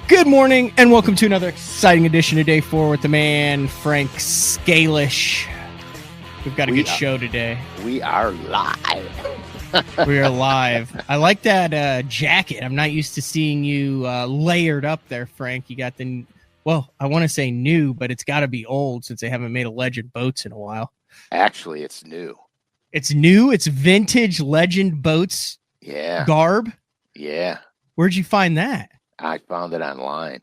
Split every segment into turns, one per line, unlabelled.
Good morning, and welcome to another exciting edition of Day 4 with the man, Frank SCALISH. We've got a good show today.
We are live.
We are live. I like that jacket. I'm not used to seeing you layered up there, Frank. You got the, well, I want to say new, but it's got to be old since they haven't made a Legend Boats in a while.
Actually, it's new.
It's new? It's vintage Legend Boats garb?
Yeah.
Where'd you find that?
I found it online.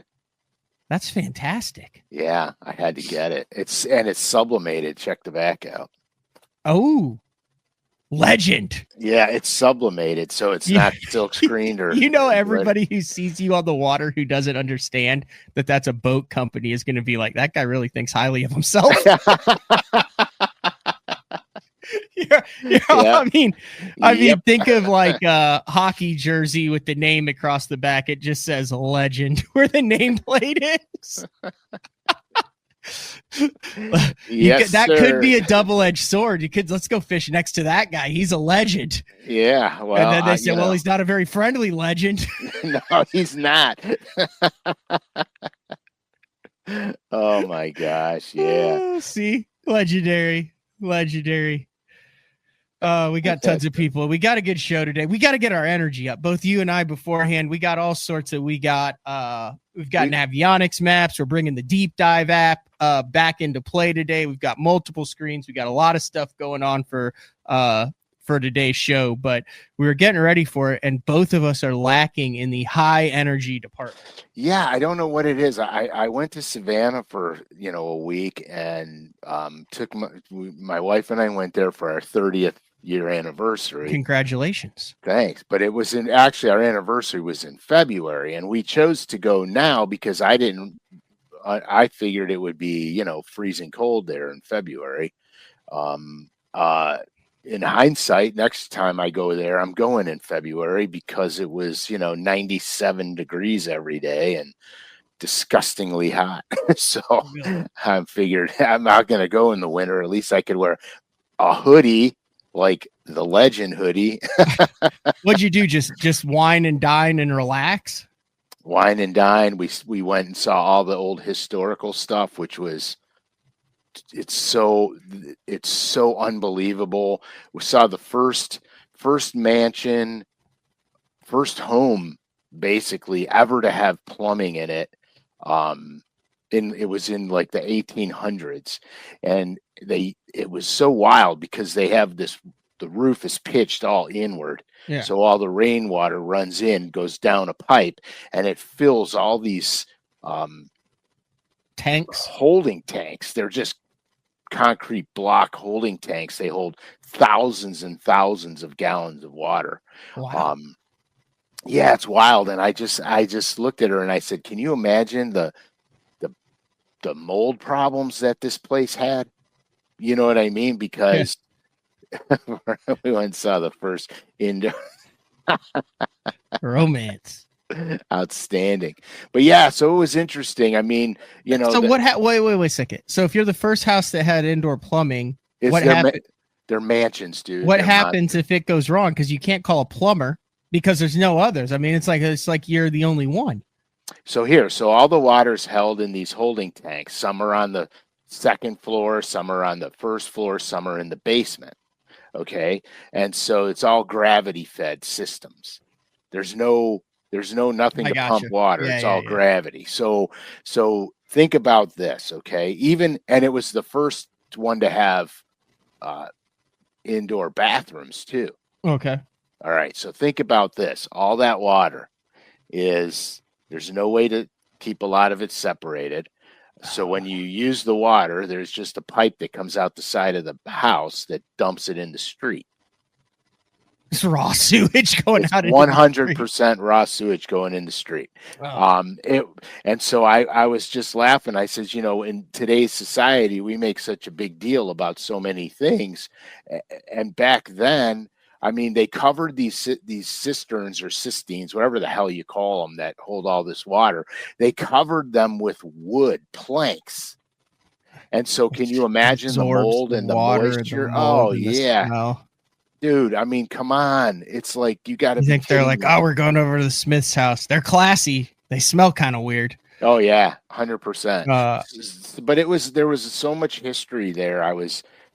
That's fantastic.
Yeah, I had to get it. It's sublimated. Check the back out.
Oh, legend.
Yeah, it's sublimated, so it's not silk screened or.
You know, everybody who sees you on the water who doesn't understand that that's a boat company is going to be like, that guy really thinks highly of himself. I mean, think of like a hockey jersey with the name across the back. It just says legend where the nameplate is. That could be a double-edged sword. Let's go fish next to that guy. He's a legend.
Yeah. Well,
and then they say, well, he's not a very friendly legend.
No, he's not. Oh my gosh. Yeah.
See, legendary. We got tons of people. We got a good show today. We got to get our energy up. Both you and I beforehand, we got all sorts of, we've got avionics maps. We're bringing the deep dive app back into play today. We've got multiple screens. We got a lot of stuff going on for today's show, but we were getting ready for it. And both of us are lacking in the high energy department.
Yeah. I don't know what it is. I went to Savannah for, a week and took my wife and I went there for our 30th year anniversary.
Congratulations.
Thanks. But it was actually our anniversary was in February, and we chose to go now because I figured it would be, freezing cold there in February. In hindsight, next time I go there, I'm going in February because it was, 97 degrees every day and disgustingly hot. So I figured I'm not going to go in the winter. At least I could wear a hoodie like the Legend hoodie.
What'd you do? Just wine and dine and relax?
Wine and dine. We went and saw all the old historical stuff, which was it's so unbelievable. We saw the first mansion, first home basically ever to have plumbing in it. It was in like the 1800s, and it was so wild because they have the roof is pitched all inward. Yeah. So all the rainwater runs in, goes down a pipe, and it fills all these holding tanks. They're just concrete block holding tanks. They hold thousands and thousands of gallons of water.
Wow.
Yeah, it's wild. And I just looked at her and I said, can you imagine the mold problems that this place had? You know what I mean? Because we went and saw the first indoor
romance.
Outstanding. But yeah, so it was interesting. I mean,
So wait a second. So if you're the first house that had indoor plumbing, what happened?
They're mansions, dude.
What happens if it goes wrong? Because you can't call a plumber because there's no others. I mean, it's like you're the only one.
So all the water's held in these holding tanks. Some are on the second floor, some are on the first floor, some are in the basement. Okay. And so it's all gravity fed systems. There's nothing to pump water. It's all gravity. So think about this. Okay. And it was the first one to have indoor bathrooms too.
Okay.
All right. So think about this. All that water there's no way to keep a lot of it separated. So when you use the water, there's just a pipe that comes out the side of the house that dumps it in the street.
It's raw sewage going out.
100% raw sewage going in the street. Wow. And so I was just laughing. I said, in today's society, we make such a big deal about so many things. And back then, I mean, they covered these cisterns or cisterns, whatever the hell you call them, that hold all this water. They covered them with wood planks. And so can you imagine the mold and the moisture? Oh, yeah. Dude, I mean, come on. It's like you got to
think they're like, oh, we're going over to the Smith's house. They're classy. They smell kind of weird.
Oh yeah, 100%.
Uh,
But there was so much history there.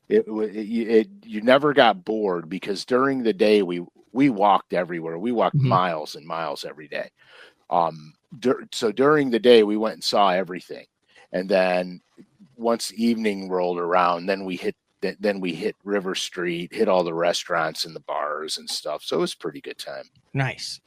You never got bored because during the day we walked everywhere. We walked
mhm.
miles and miles every day. So during the day we went and saw everything, and then once evening rolled around, then we hit River Street, hit all the restaurants and the bars and stuff. So it was a pretty good time.
Nice.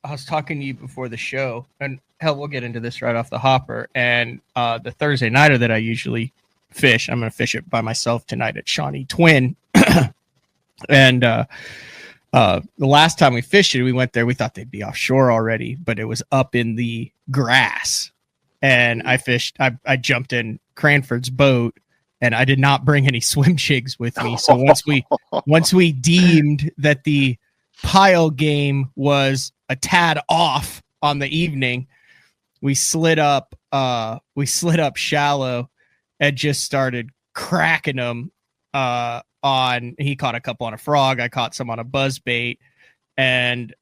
I was talking to you before the show, and hell, we'll get into this right off the hopper. And the Thursday nighter that I usually fish, I'm going to fish it by myself tonight at Shawnee Twin. And the last time we fished it, we went there. We thought they'd be offshore already, but it was up in the grass. And I jumped in Cranford's boat, and I did not bring any swim jigs with me. So once we deemed that the pile game was a tad off on the evening, we slid up shallow and just started cracking them he caught a couple on a frog, I caught some on a buzz bait, and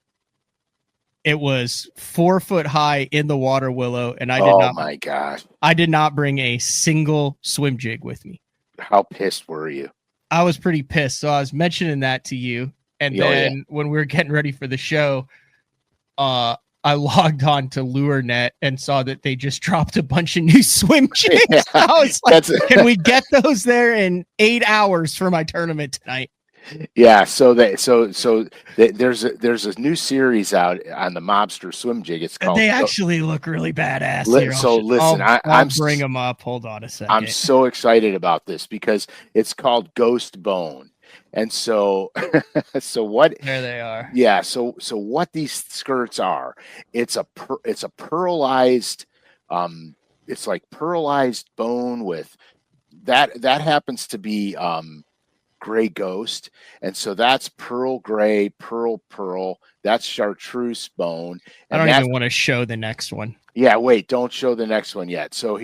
it was 4 foot high in the water willow, and
my gosh,
I did not bring a single swim jig with me.
How pissed were you?
I was pretty pissed. So I was mentioning that to you. And then when we were getting ready for the show, I logged on to LureNet and saw that they just dropped a bunch of new swim jigs. Yeah, I was like, can we get those there in 8 hours for my tournament tonight?
Yeah, so there's a new series out on the Mobster swim jig. It's called.
They actually look really badass.
Listen,
I'll bring them up. Hold on a second.
I'm so excited about this because it's called Ghost Bone. And so what?
There they are.
Yeah. So what these skirts are? It's a pearlized. It's like pearlized bone with that happens to be gray ghost, and so that's pearl gray, pearl. That's chartreuse bone. And
I don't even want to show the next one.
Yeah, wait, don't show the next one yet. So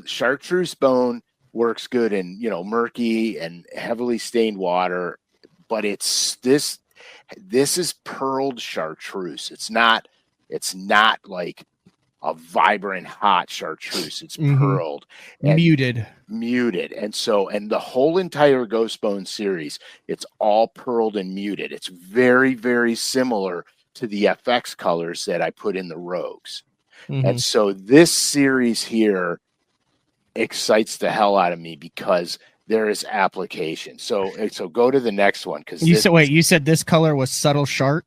chartreuse bone works good in murky and heavily stained water, but this is pearled chartreuse. It's not like a vibrant hot chartreuse. It's pearled and muted, and the whole entire Ghost Bone series, it's all pearled and muted. It's very, very similar to the FX colors that I put in the Rogues. And so this series here excites the hell out of me because there is application. So go to the next one, because
you said this color was subtle chart.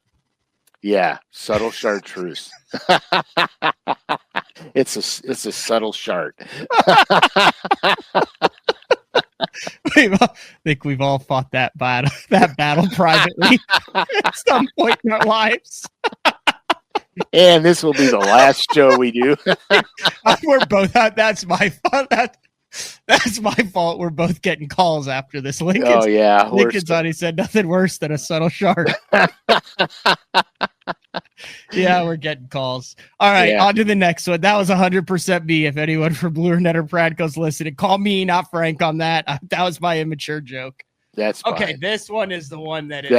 Yeah, subtle chartreuse. It's a subtle chart.
I think we've all fought that battle privately at some point in our lives.
And this will be the last show we do.
We're both. That's my fault. That's my fault. We're both getting calls after this.
Oh yeah,
Lincoln's on. He said nothing worse than a subtle chart. Yeah, we're getting calls. All right, on to the next one. That was 100% me. If anyone from LureNet or Pradco's listening, call me, not Frank, on that. That was my immature joke.
That's fine.
Okay. This one is the one that is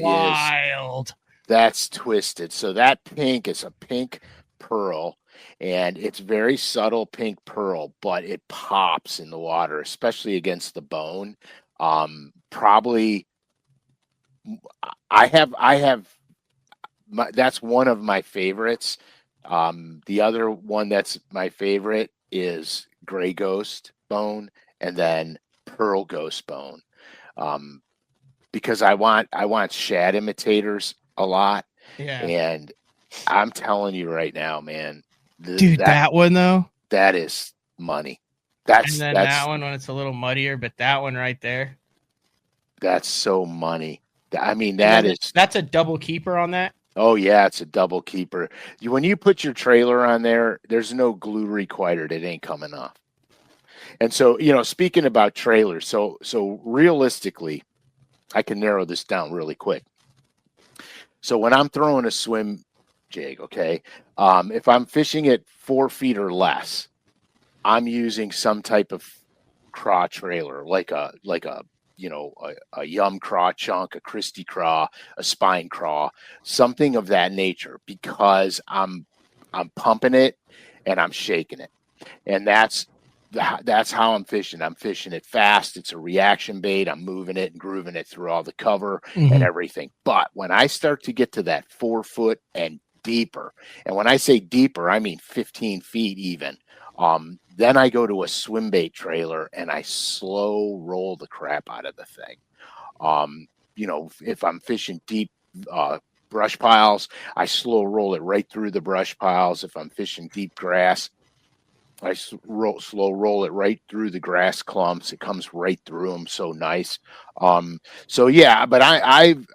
wild.
That's twisted. So that pink is a pink pearl, and it's very subtle pink pearl, but it pops in the water, especially against the bone. Probably, I have. That's one of my favorites. The other one that's my favorite is Gray Ghost Bone, and then Pearl Ghost Bone, because I want shad imitators a lot.
Yeah.
And I'm telling you right now, man,
dude, that one though,
that is money.
That one when it's a little muddier, but that one right there,
that's so money. I mean, that's
a double keeper on that.
Oh yeah, it's a double keeper. When you put your trailer on there, there's no glue required. It ain't coming off. And so, speaking about trailers, so realistically, I can narrow this down really quick. So when I'm throwing a swim jig, okay, if I'm fishing at 4 feet or less, I'm using some type of craw trailer, like a a yum craw chunk, a Christie craw, a spine craw, something of that nature, because I'm pumping it and I'm shaking it. And that's how I'm fishing. I'm fishing it fast. It's a reaction bait. I'm moving it and grooving it through all the cover and everything. But when I start to get to that 4 foot and deeper, and when I say deeper, I mean 15 feet even, then I go to a swim bait trailer and I slow roll the crap out of the thing. If I'm fishing deep brush piles, I slow roll it right through the brush piles. If I'm fishing deep grass, I slow roll it right through the grass clumps. It comes right through them, so nice. So yeah, but I've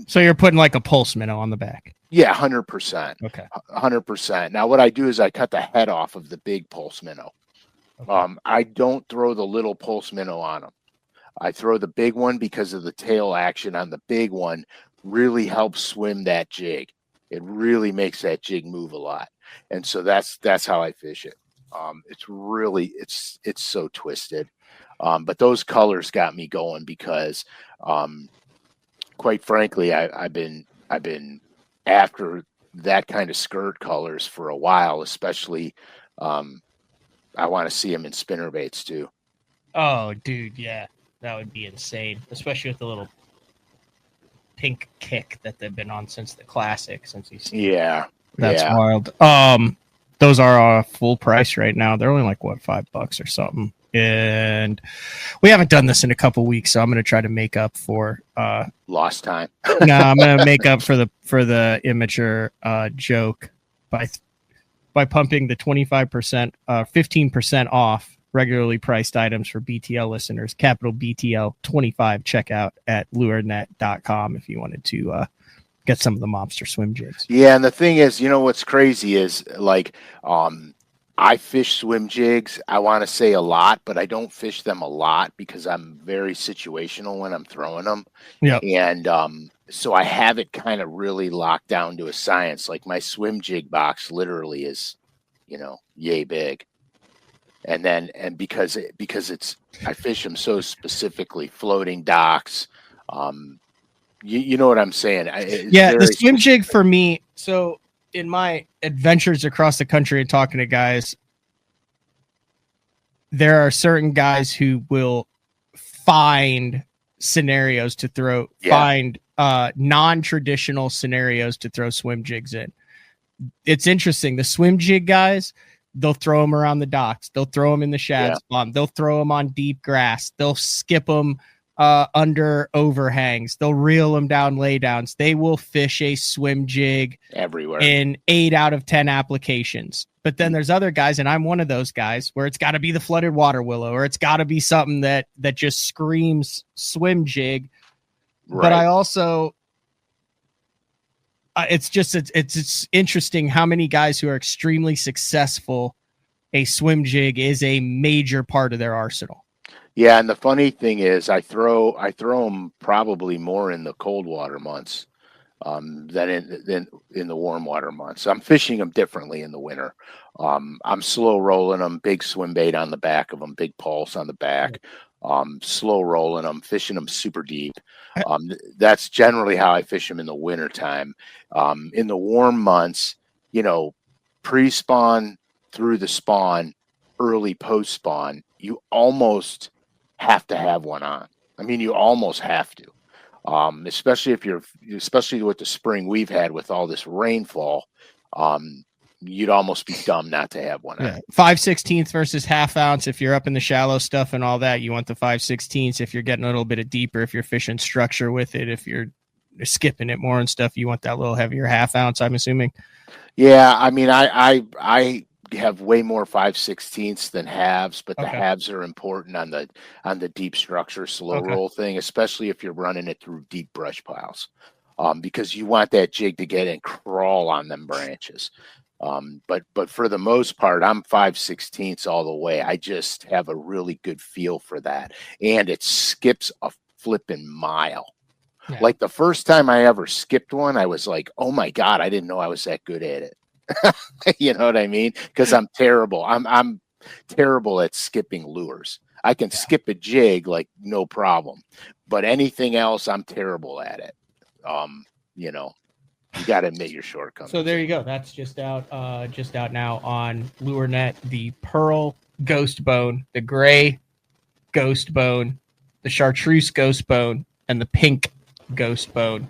So you're putting like a pulse minnow on the back.
Yeah, 100%.
Okay,
100%. Now what I do is I cut the head off of the big pulse minnow. Okay. I don't throw the little pulse minnow on them. I throw the big one because of the tail action on the big one really helps swim that jig. It really makes that jig move a lot, and so that's how I fish it. It's so twisted, but those colors got me going because, quite frankly, I've been after that kind of skirt colors for a while, especially. I want to see them in spinner baits too.
Oh, dude, yeah, that would be insane, especially with the little pink kick that they've been on since the classic. That's wild. Those are full price right now. They're only like what, $5 or something. And we haven't done this in a couple weeks, so I'm going to try to make up for
lost time.
No, I'm going to make up for the immature joke by pumping the 25%, 15% off regularly priced items for BTL listeners. Capital BTL 25 checkout at lurenet.com if you wanted to get some of the monster swim jigs.
Yeah, and the thing is, what's crazy is like I fish swim jigs, I want to say a lot, but I don't fish them a lot because I'm very situational when I'm throwing them.
Yeah.
And so I have it kind of really locked down to a science. Like my swim jig box literally is, yay big. And because I fish them so specifically, floating docks, you know what I'm saying?
The swim jig for me. So in my adventures across the country and talking to guys, there are certain guys who will find scenarios to throw, find non-traditional scenarios to throw swim jigs in. It's interesting. The swim jig guys, they'll throw them around the docks. They'll throw them in the shad spawn. They'll throw them on deep grass. They'll skip them under overhangs. They'll reel them down laydowns. They will fish a swim jig
everywhere
in 8 out of 10 applications. But then there's other guys, and I'm one of those guys, where it's got to be the flooded water willow, or it's got to be something that just screams swim jig. Right. But I also, it's interesting how many guys who are extremely successful, a swim jig is a major part of their arsenal.
Yeah, and the funny thing is, I throw them probably more in the cold water months than in the warm water months. I'm fishing them differently in the winter. I'm slow rolling them, big swim bait on the back of them, big pulse on the back. Slow rolling them, fishing them super deep. That's generally how I fish them in the winter time. In the warm months, pre-spawn through the spawn, early post-spawn, you almost have to have one on. I mean, you almost have to, especially with the spring we've had with all this rainfall. You'd almost be dumb not to have one on.
5/16 versus half ounce. If you're up in the shallow stuff and all that, you want the 5/16. If you're getting a little bit deeper, if you're fishing structure with it, if you're skipping it more and stuff, you want that little heavier half ounce, I'm assuming.
Yeah, I mean, I have way more 5/16 than halves, but the halves are important on the deep structure slow roll thing, especially if you're running it through deep brush piles, because you want that jig to get and crawl on them branches. But for the most part, I'm 5/16 all the way. I just have a really good feel for that, and it skips a flipping mile. Yeah. Like the first time I ever skipped one, I was like, "Oh my God, I didn't know I was that good at it." You know what I mean? Because I'm terrible. I'm terrible at skipping lures. I can skip a jig like no problem, but anything else, I'm terrible at it. You know, you got to admit your shortcomings.
So there you go. That's just out now on LureNet. The pearl ghost bone, the gray ghost bone, the chartreuse ghost bone, and the pink ghost bone.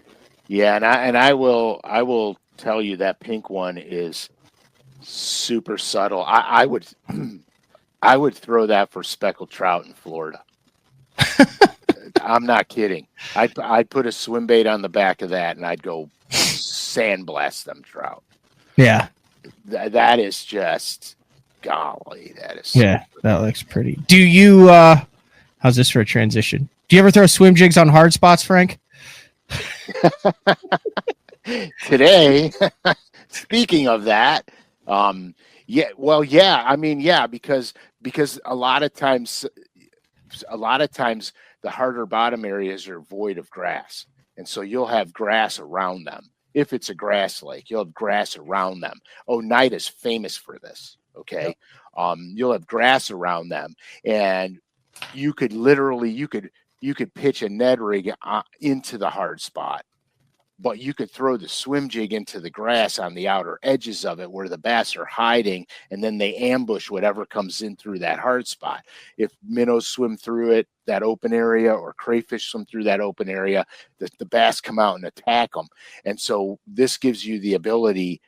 Yeah, and I will tell you that pink one is super subtle. I would I would throw that for speckled trout in Florida. I'm not kidding. I'd put a swim bait on the back of that, and I'd go sandblast them trout.
Yeah,
that is just golly. That is
yeah. That looks pretty. Do you? How's this for a transition? Do you ever throw swim jigs on hard spots, Frank?
Today, speaking of that, yeah, well, yeah, I mean, yeah, because a lot of times the harder bottom areas are void of grass, and so you'll have grass around them. If it's a grass lake, you'll have grass around them. Oneida is famous for this. Okay, yep. You'll have grass around them, and you could pitch a Ned rig into the hard spot, but you could throw the swim jig into the grass on the outer edges of it where the bass are hiding, and then they ambush whatever comes in through that hard spot. If minnows swim through it, that open area, or crayfish swim through that open area, the bass come out and attack them. And so this gives you the ability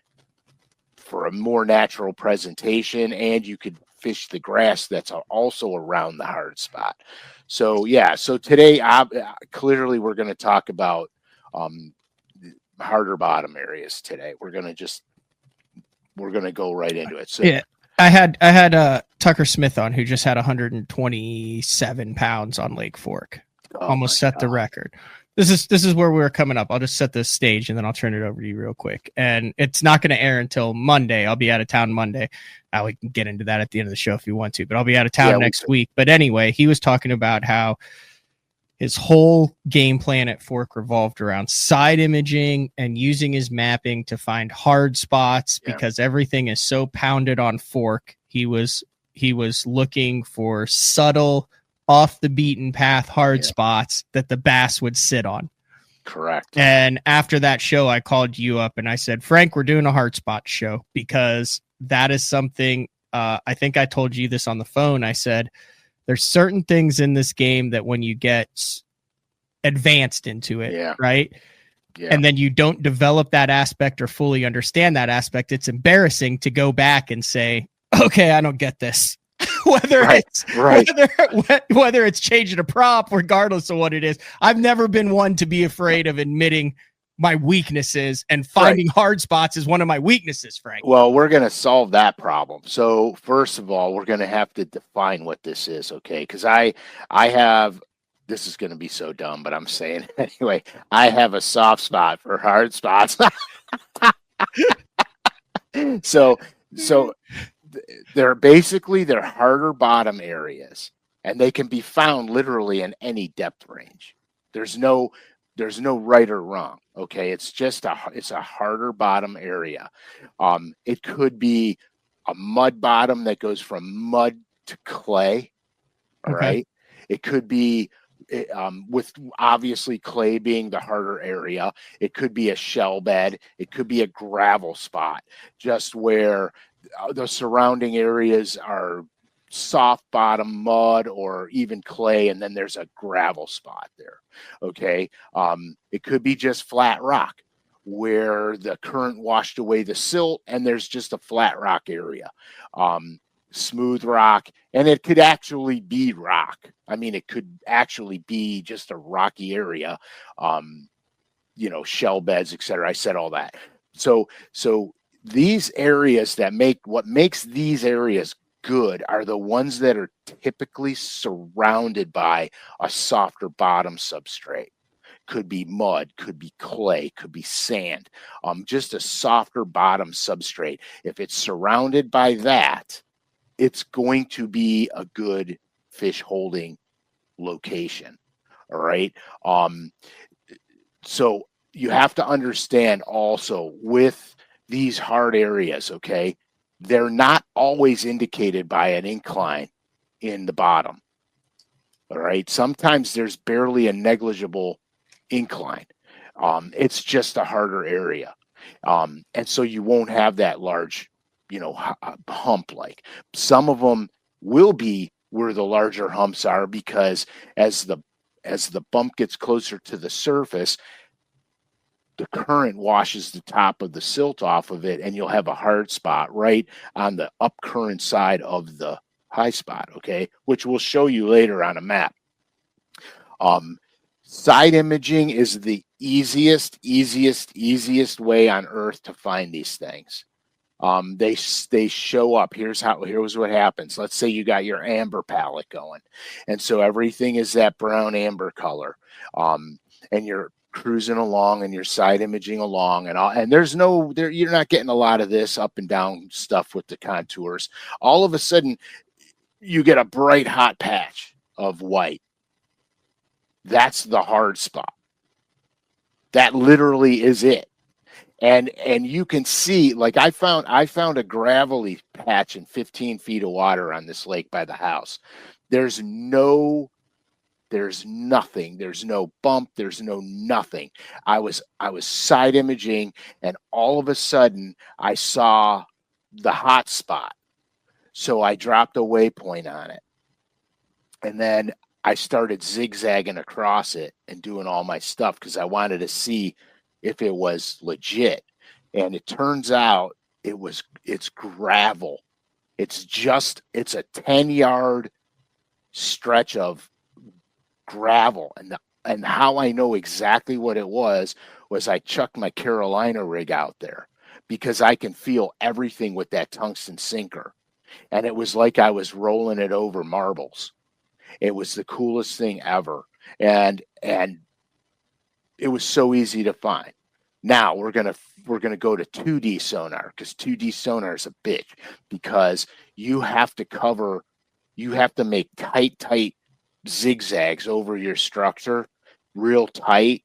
for a more natural presentation, and you could fish the grass that's also around the hard spot. So yeah, so today clearly we're going to talk about harder bottom areas today. We're going to go right into it. So
yeah, I had Tucker Smith on, who just had 127 pounds on Lake Fork. Almost set the record. This is where we're coming up. I'll just set this stage and then I'll turn it over to you real quick. And it's not going to air until Monday. I'll be out of town Monday. We can get into that at the end of the show if you want to, but I'll be out of town next week. But anyway, he was talking about how his whole game plan at Fork revolved around side imaging and using his mapping to find hard spots because everything is so pounded on Fork. He was looking for subtle, off the beaten path hard spots that the bass would sit on.
Correct.
And after that show, I called you up and I said, Frank, we're doing a hard spot show, because that is something, I think I told you this on the phone. I said, there's certain things in this game that when you get advanced into it, right? Yeah. And then you don't develop that aspect or fully understand that aspect, it's embarrassing to go back and say, okay, I don't get this. whether it's changing a prop, regardless of what it is. I've never been one to be afraid of admitting my weaknesses, and finding hard spots is one of my weaknesses, Frank.
Well, we're going to solve that problem. So first of all, we're going to have to define what this is, okay? Because I have, this is going to be so dumb, but I'm saying it anyway. I have a soft spot for hard spots. So they're harder bottom areas, and they can be found literally in any depth range. There's no right or wrong. Okay. It's just it's a harder bottom area. It could be a mud bottom that goes from mud to clay. All right. It could be, with obviously clay being the harder area. It could be a shell bed. It could be a gravel spot, just where the surrounding areas are soft bottom mud or even clay, and then there's a gravel spot there. Okay. It could be just flat rock where the current washed away the silt and there's just a flat rock area. Smooth rock, and it could actually be rock. I mean, it could actually be just a rocky area, shell beds, etc. I said all that. So these areas what makes these areas good are the ones that are typically surrounded by a softer bottom substrate. Could be mud, could be clay, could be sand, just a softer bottom substrate. If it's surrounded by that, it's going to be a good fish holding location. All right. So you have to understand also with these hard areas, okay, they're not always indicated by an incline in the bottom. All right. Sometimes there's barely a negligible incline. It's just a harder area. And so you won't have that large, hump. Like some of them will be where the larger humps are, because as the bump gets closer to the surface, the current washes the top of the silt off of it, and you'll have a hard spot right on the up current side of the high spot, okay, which we'll show you later on a map. Side imaging is the easiest way on earth to find these things. They show up. Here's what happens. Let's say you got your amber palette going, and so everything is that brown amber color, and you're cruising along and you're side imaging along, and you're not getting a lot of this up and down stuff with the contours. All of a sudden you get a bright hot patch of white. That's the hard spot. That literally is it. And you can see, like I found a gravelly patch in 15 feet of water on this lake by the house. There's nothing. There's no bump. There's no nothing. I was side imaging, and all of a sudden I saw the hot spot. So I dropped a waypoint on it, and then I started zigzagging across it and doing all my stuff because I wanted to see if it was legit. And it turns out it's gravel. It's a 10-yard stretch of gravel. And how I know exactly what it was I chucked my Carolina rig out there, because I can feel everything with that tungsten sinker. And it was like I was rolling it over marbles. It was the coolest thing ever. And it was so easy to find. Now we're gonna go to 2D sonar, because 2D sonar is a bitch, because you have to make tight zigzags over your structure, real tight,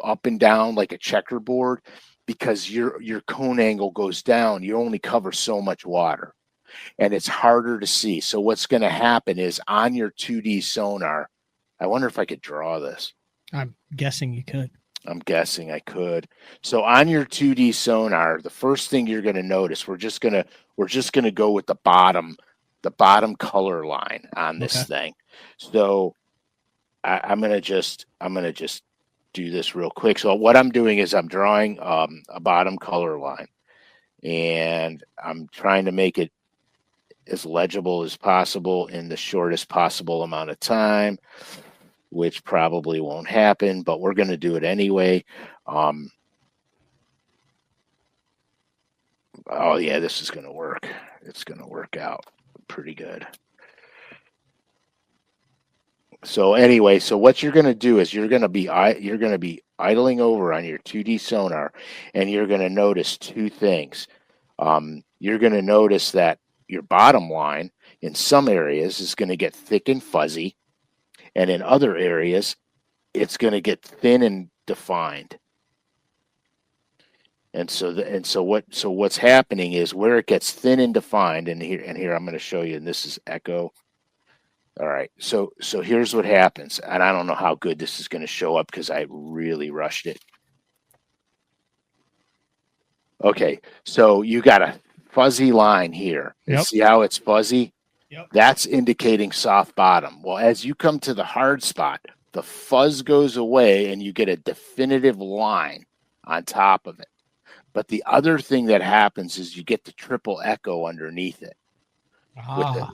up and down like a checkerboard, because your cone angle goes down. You only cover so much water, and it's harder to see. So what's going to happen is on your 2D sonar, I wonder if I could draw this.
I'm guessing you could.
I'm guessing I could. So on your 2D sonar, the first thing you're going to notice, we're just going to go with the bottom color line on this thing. So I'm going to just do this real quick. So what I'm doing is I'm drawing a bottom color line, and I'm trying to make it as legible as possible in the shortest possible amount of time, which probably won't happen, but we're going to do it anyway. Oh yeah, this is going to work. It's going to work out pretty good. So anyway, so what you're going to do is you're going to be idling over on your 2D sonar, and you're going to notice two things. You're going to notice that your bottom line in some areas is going to get thick and fuzzy, and in other areas it's going to get thin and defined. And so what's happening is where it gets thin and defined, and here I'm going to show you, and this is echo. All right, so here's what happens, and I don't know how good this is going to show up because I really rushed it. Okay, so you got a fuzzy line here.
Yep.
See how it's fuzzy?
Yep.
That's indicating soft bottom. Well, as you come to the hard spot, the fuzz goes away and you get a definitive line on top of it. But the other thing that happens is you get the triple echo underneath it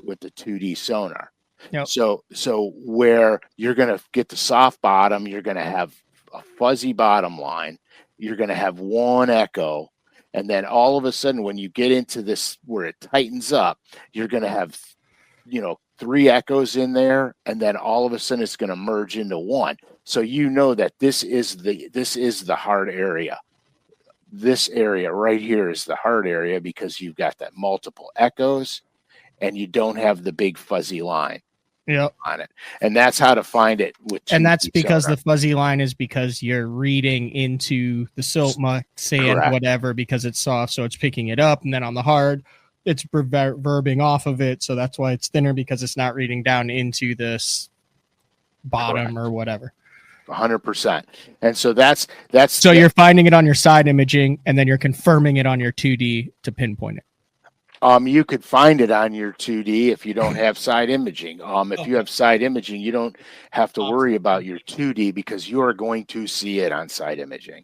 with the 2D sonar.
Yep.
So where you're going to get the soft bottom, you're going to have a fuzzy bottom line, you're going to have one echo, and then all of a sudden when you get into this where it tightens up, you're going to have three echoes in there, and then all of a sudden it's going to merge into one. So you know that this is the hard area. This area right here is the hard area because you've got that multiple echoes and you don't have the big fuzzy line on it. And that's how to find it with. And
that's because the fuzzy line is because you're reading into the silt, muck, sand, correct, whatever, because it's soft. So it's picking it up. And then on the hard, it's verbing off of it. So that's why it's thinner, because it's not reading down into this bottom or whatever.
100%. And so that's
so you're finding it on your side imaging, and then you're confirming it on your 2D to pinpoint it.
You could find it on your 2D if you don't have side imaging. If you have side imaging, you don't have to worry about your 2D because you are going to see it on side imaging.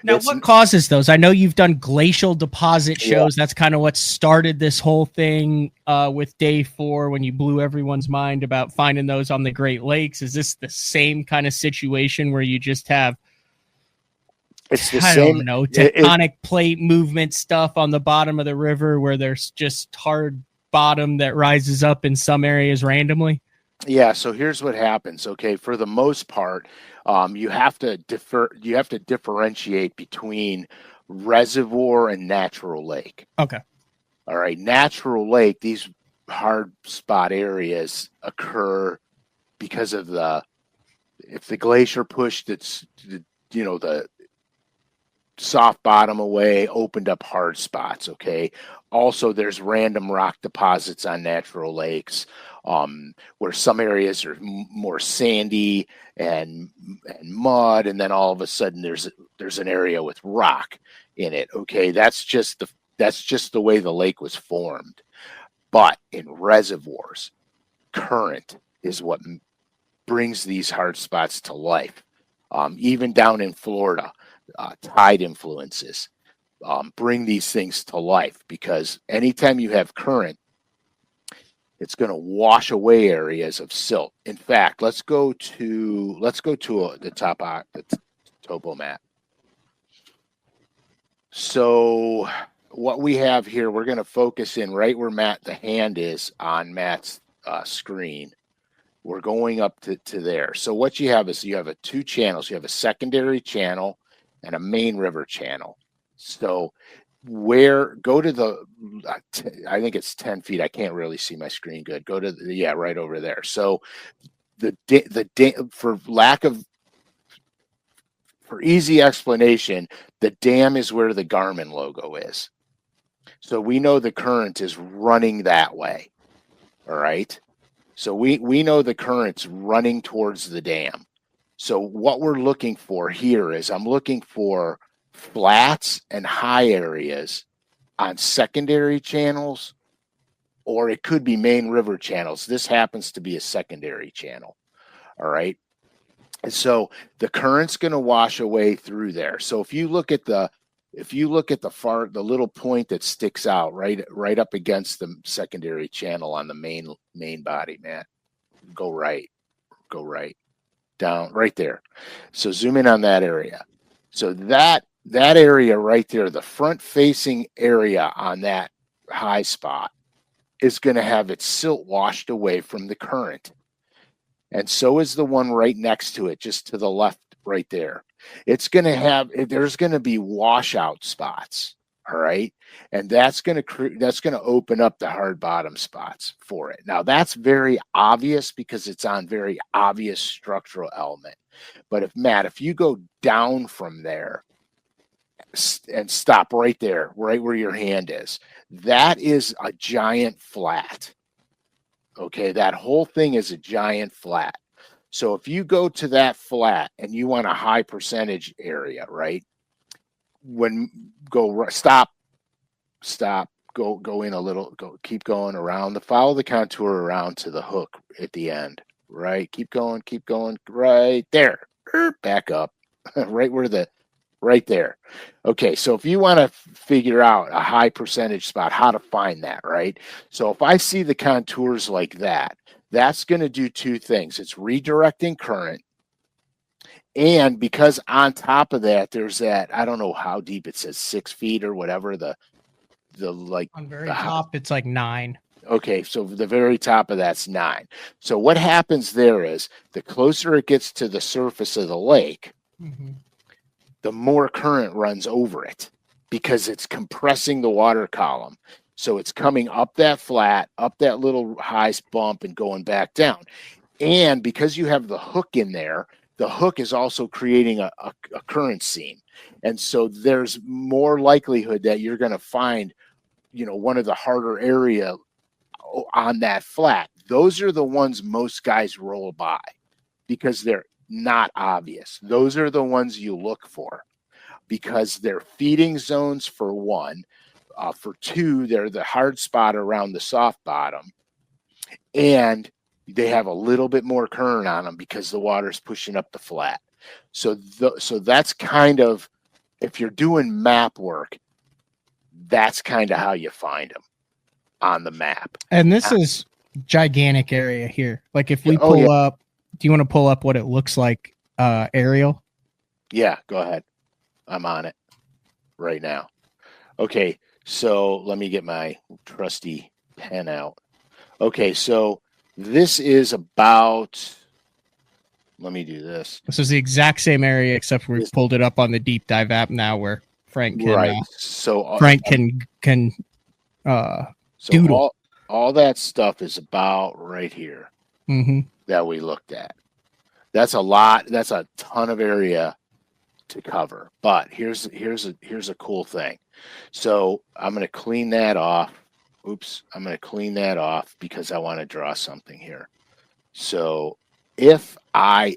Now, what causes those? I know you've done glacial deposit shows. Yeah. That's kind of what started this whole thing with Day 4 when you blew everyone's mind about finding those on the Great Lakes. Is this the same kind of situation where you just have, don't know, tectonic plate movement stuff on the bottom of the river where there's just hard bottom that rises up in some areas randomly?
Yeah, so here's what happens. Okay, for the most part, you have to differentiate between reservoir and natural lake.
Okay.
All right, natural lake, these hard spot areas occur because of if the glacier pushed the soft bottom away, opened up hard spots. Okay. Also, there's random rock deposits on natural lakes, where some areas are more sandy and mud, and then all of a sudden there's an area with rock in it. Okay, that's just the way the lake was formed. But in reservoirs, current is what brings these hard spots to life. Even down in Florida, tide influences bring these things to life, because anytime you have current, it's going to wash away areas of silt. In fact, let's go to the topo map. So what we have here, we're going to focus in right where the hand is on Matt's screen. We're going up to there. So what you have is you have two channels. You have a secondary channel and a main river channel. So go to the, I think it's 10 feet. I can't really see my screen good. Go to right over there. So for easy explanation, the dam is where the Garmin logo is. So we know the current is running that way. All right. So we know the current's running towards the dam. So what we're looking for here is I'm looking for flats and high areas on secondary channels, or it could be main river channels. This happens to be a secondary channel. All right. And so the current's going to wash away through there. So if you look at the little point that sticks out right up against the secondary channel on the main body, Matt, go right down right there. So zoom in on that area. So that area right there, the front facing area on that high spot, is going to have its silt washed away from the current. And so is the one right next to it, just to the left right there. There's going to be washout spots. All right. And that's going to open up the hard bottom spots for it. Now that's very obvious because it's on very obvious structural element. But if you go down from there and stop right there, right where your hand is, that is a giant flat. Okay. That whole thing is a giant flat. So if you go to that flat and you want a high percentage area, right? Stop, go in a little, keep going around, follow the contour around to the hook at the end, right? Keep going, right there, back up, right there. Okay, so if you want to figure out a high percentage spot, how to find that, right? So if I see the contours like that, that's going to do two things. It's redirecting current. And because on top of that, there's that, I don't know how deep it says, 6 feet or whatever, on
very top, it's like 9.
Okay, so the very top of that's 9. So what happens there is the closer it gets to the surface of the lake, the more current runs over it because it's compressing the water column. So it's coming up that flat, up that little high bump and going back down. And because you have the hook in there, the hook is also creating a current seam. And so there's more likelihood that you're going to find, one of the harder area on that flat. Those are the ones most guys roll by. because they're not obvious. Those are the ones you look for because they're feeding zones for one. For two, they're the hard spot around the soft bottom. And they have a little bit more current on them because the water's pushing up the flat. So that's kind of, if you're doing map work, that's kind of how you find them on the map.
And this is gigantic area here. Like if we pull up, do you want to pull up what it looks like aerial?
Yeah, go ahead. I'm on it right now. Okay, so let me get my trusty pen out. Okay, so this is about, let me do this.
This is the exact same area, except we've pulled it up on the deep dive app now where Frank can, Frank can doodle.
All that stuff is about right here that we looked at. That's a lot. That's a ton of area to cover. But here's a cool thing. So I'm going to clean that off. Oops, I'm going to clean that off because I want to draw something here. So if I'm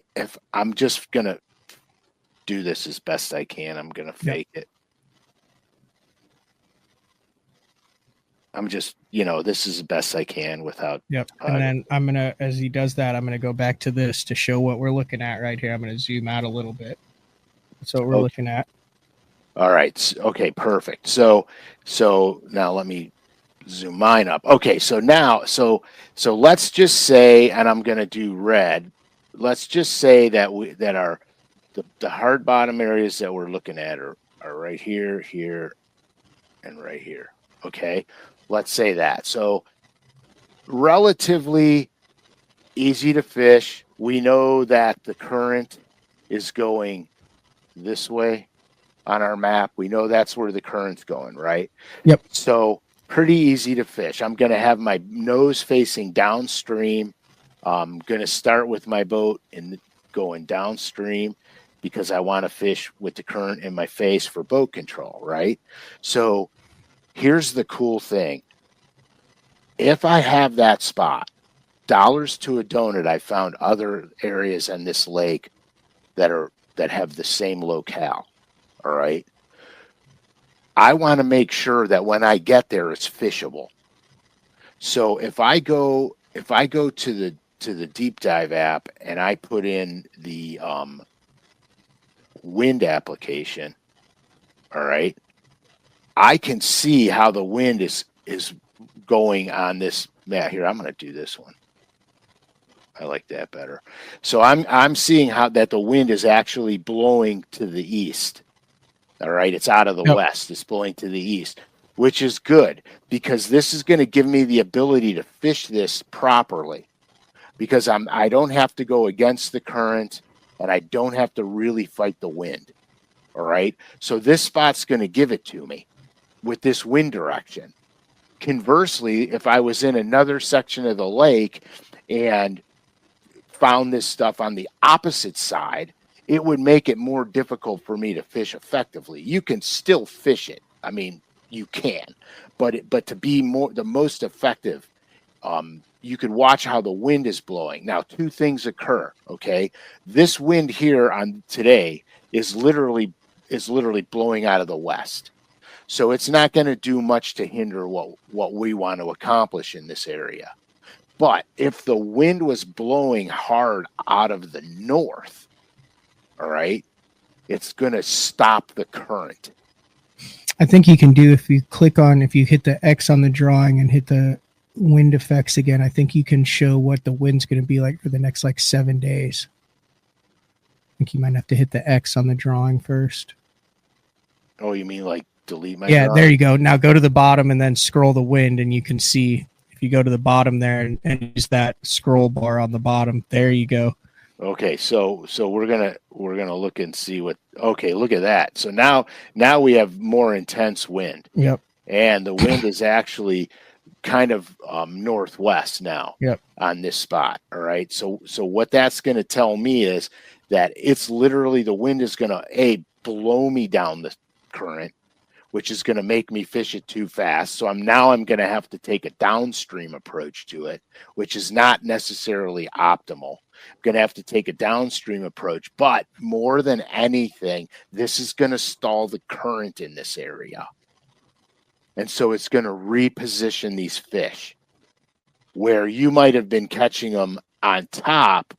just going to do this as best I can, I'm going to fake it. I'm just, this is the best I can without.
Yep. And then I'm going to, as he does that, I'm going to go back to this to show what we're looking at right here. I'm going to zoom out a little bit. So what we're looking at.
All right. Okay, perfect. So now let me zoom mine up. Okay, so now, so let's just say, and I'm going to do red. Let's just say that the hard bottom areas that we're looking at are right here, here, and right here. Okay, let's say that. So relatively easy to fish. We know that the current is going this way on our map. We know that's where the current's going, right?
Yep.
So pretty easy to fish. I'm going to have my nose facing downstream. I'm going to start with my boat and going downstream because I want to fish with the current in my face for boat control, right? So here's the cool thing. If I have that spot, dollars to a donut, I found other areas on this lake that have the same locale, all right? I want to make sure that when I get there, it's fishable. So if I go to the deep dive app and I put in the wind application, all right, I can see how the wind is going on this map here. I'm going to do this one. I like that better. So I'm seeing how that the wind is actually blowing to the east. All right, it's out of the west. It's blowing to the east, which is good because this is going to give me the ability to fish this properly because I don't have to go against the current and I don't have to really fight the wind. All right, so this spot's going to give it to me with this wind direction. Conversely, if I was in another section of the lake and found this stuff on the opposite side, it would make it more difficult for me to fish effectively. You can still fish it. I mean, you can, but to be the most effective, you could watch how the wind is blowing. Now, two things occur. Okay, this wind here on today is literally blowing out of the west, so it's not going to do much to hinder what we want to accomplish in this area. But if the wind was blowing hard out of the north, all right, it's going to stop the current.
I think you can do, if you hit the X on the drawing and hit the wind effects again, I think you can show what the wind's going to be like for the next 7 days. I think you might have to hit the X on the drawing first.
Oh, you mean delete my
drawing? There you go. Now go to the bottom and then scroll the wind and you can see, if you go to the bottom there and use that scroll bar on the bottom, there you go.
Okay, so we're gonna look and see what. Okay, look at that. So now we have more intense wind.
Yep.
And the wind is actually kind of northwest now.
Yep.
On this spot. All right. So what that's going to tell me is that it's literally the wind is going to blow me down the current, which is going to make me fish it too fast. So I'm going to have to take a downstream approach to it, which is not necessarily optimal. going to have to take a downstream approach. But more than anything, this is going to stall the current in this area. And so it's going to reposition these fish where you might have been catching them on top.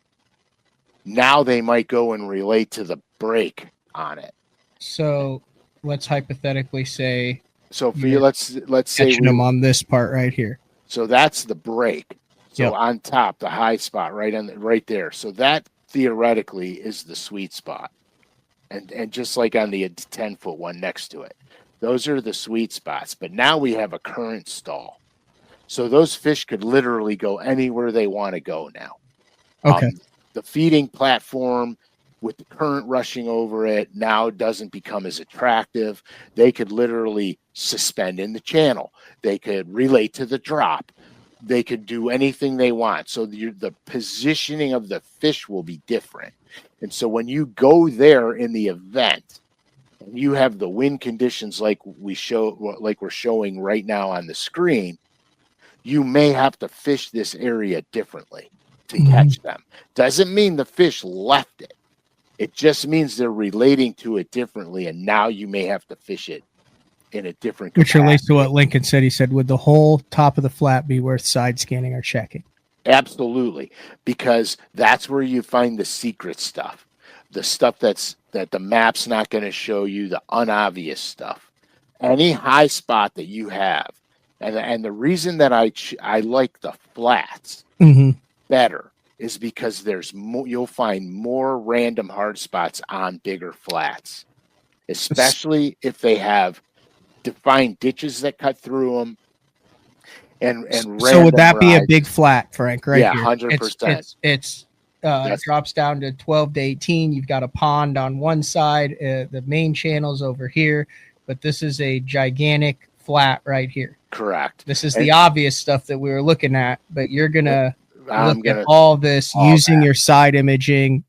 Now they might go and relate to the break on it.
So let's hypothetically say.
So for you, let's say
catching them on this part right here.
So that's the break. So
Yep.
on top, the high spot right there. So that theoretically is the sweet spot. And just like on the 10-foot one next to it, those are the sweet spots. But now we have a current stall. So those fish could literally go anywhere they want to go now.
Okay.
The feeding platform with the current rushing over it now doesn't become as attractive. They could literally suspend in the channel. They could relate to the drop. They could do anything they want. So the positioning of the fish will be different. And so when you go there in the event, and you have the wind conditions like we're showing right now on the screen, you may have to fish this area differently to catch them. Doesn't mean the fish left it. It just means they're relating to it differently, and now you may have to fish it in a different capacity.
Which relates to what Lincoln said. He said, would the whole top of the flat be worth side scanning or checking?
Absolutely, because that's where you find the secret stuff, the stuff that the map's not going to show you, the unobvious stuff. Any high spot that you have, and the reason that I like the flats better is because you'll find more random hard spots on bigger flats, especially if they have defined ditches that cut through them. And
so would that be a big flat, Frank? Right?
Yeah,
here.
100%.
It drops down to 12 to 18. You've got a pond on one side. The main channel's over here, but this is a gigantic flat right here.
Correct.
This is the obvious stuff that we were looking at, but you're gonna look at all this using your side imaging.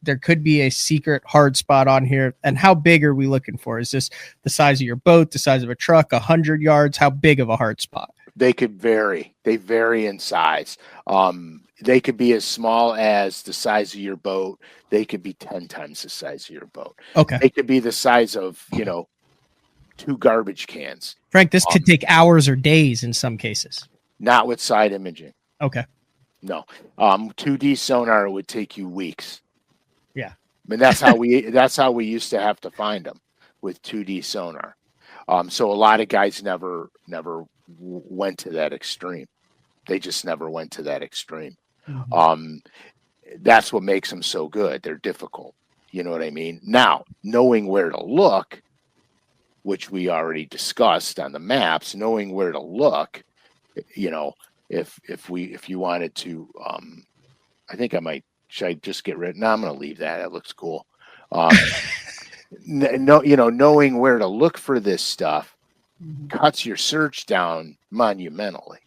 There could be a secret hard spot on here. And how big are we looking for? Is this the size of your boat, the size of a truck, 100 yards? How big of a hard spot?
They could vary. They vary in size. They could be as small as the size of your boat. They could be 10 times the size of your boat.
Okay.
They could be the size of, 2 garbage cans.
Frank, this could take hours or days in some cases.
Not with side imaging.
Okay.
No. 2D sonar would take you weeks.
Yeah.
I mean, that's how we used to have to find them, with 2D sonar. So a lot of guys never went to that extreme. They just never went to that extreme. That's what makes them so good. They're difficult. You know what I mean? Now, knowing where to look, which we already discussed on the maps, knowing where to look, if you wanted to, I think I might. Should I just get rid? No, I'm going to leave that. That looks cool. Knowing where to look for this stuff cuts your search down monumentally.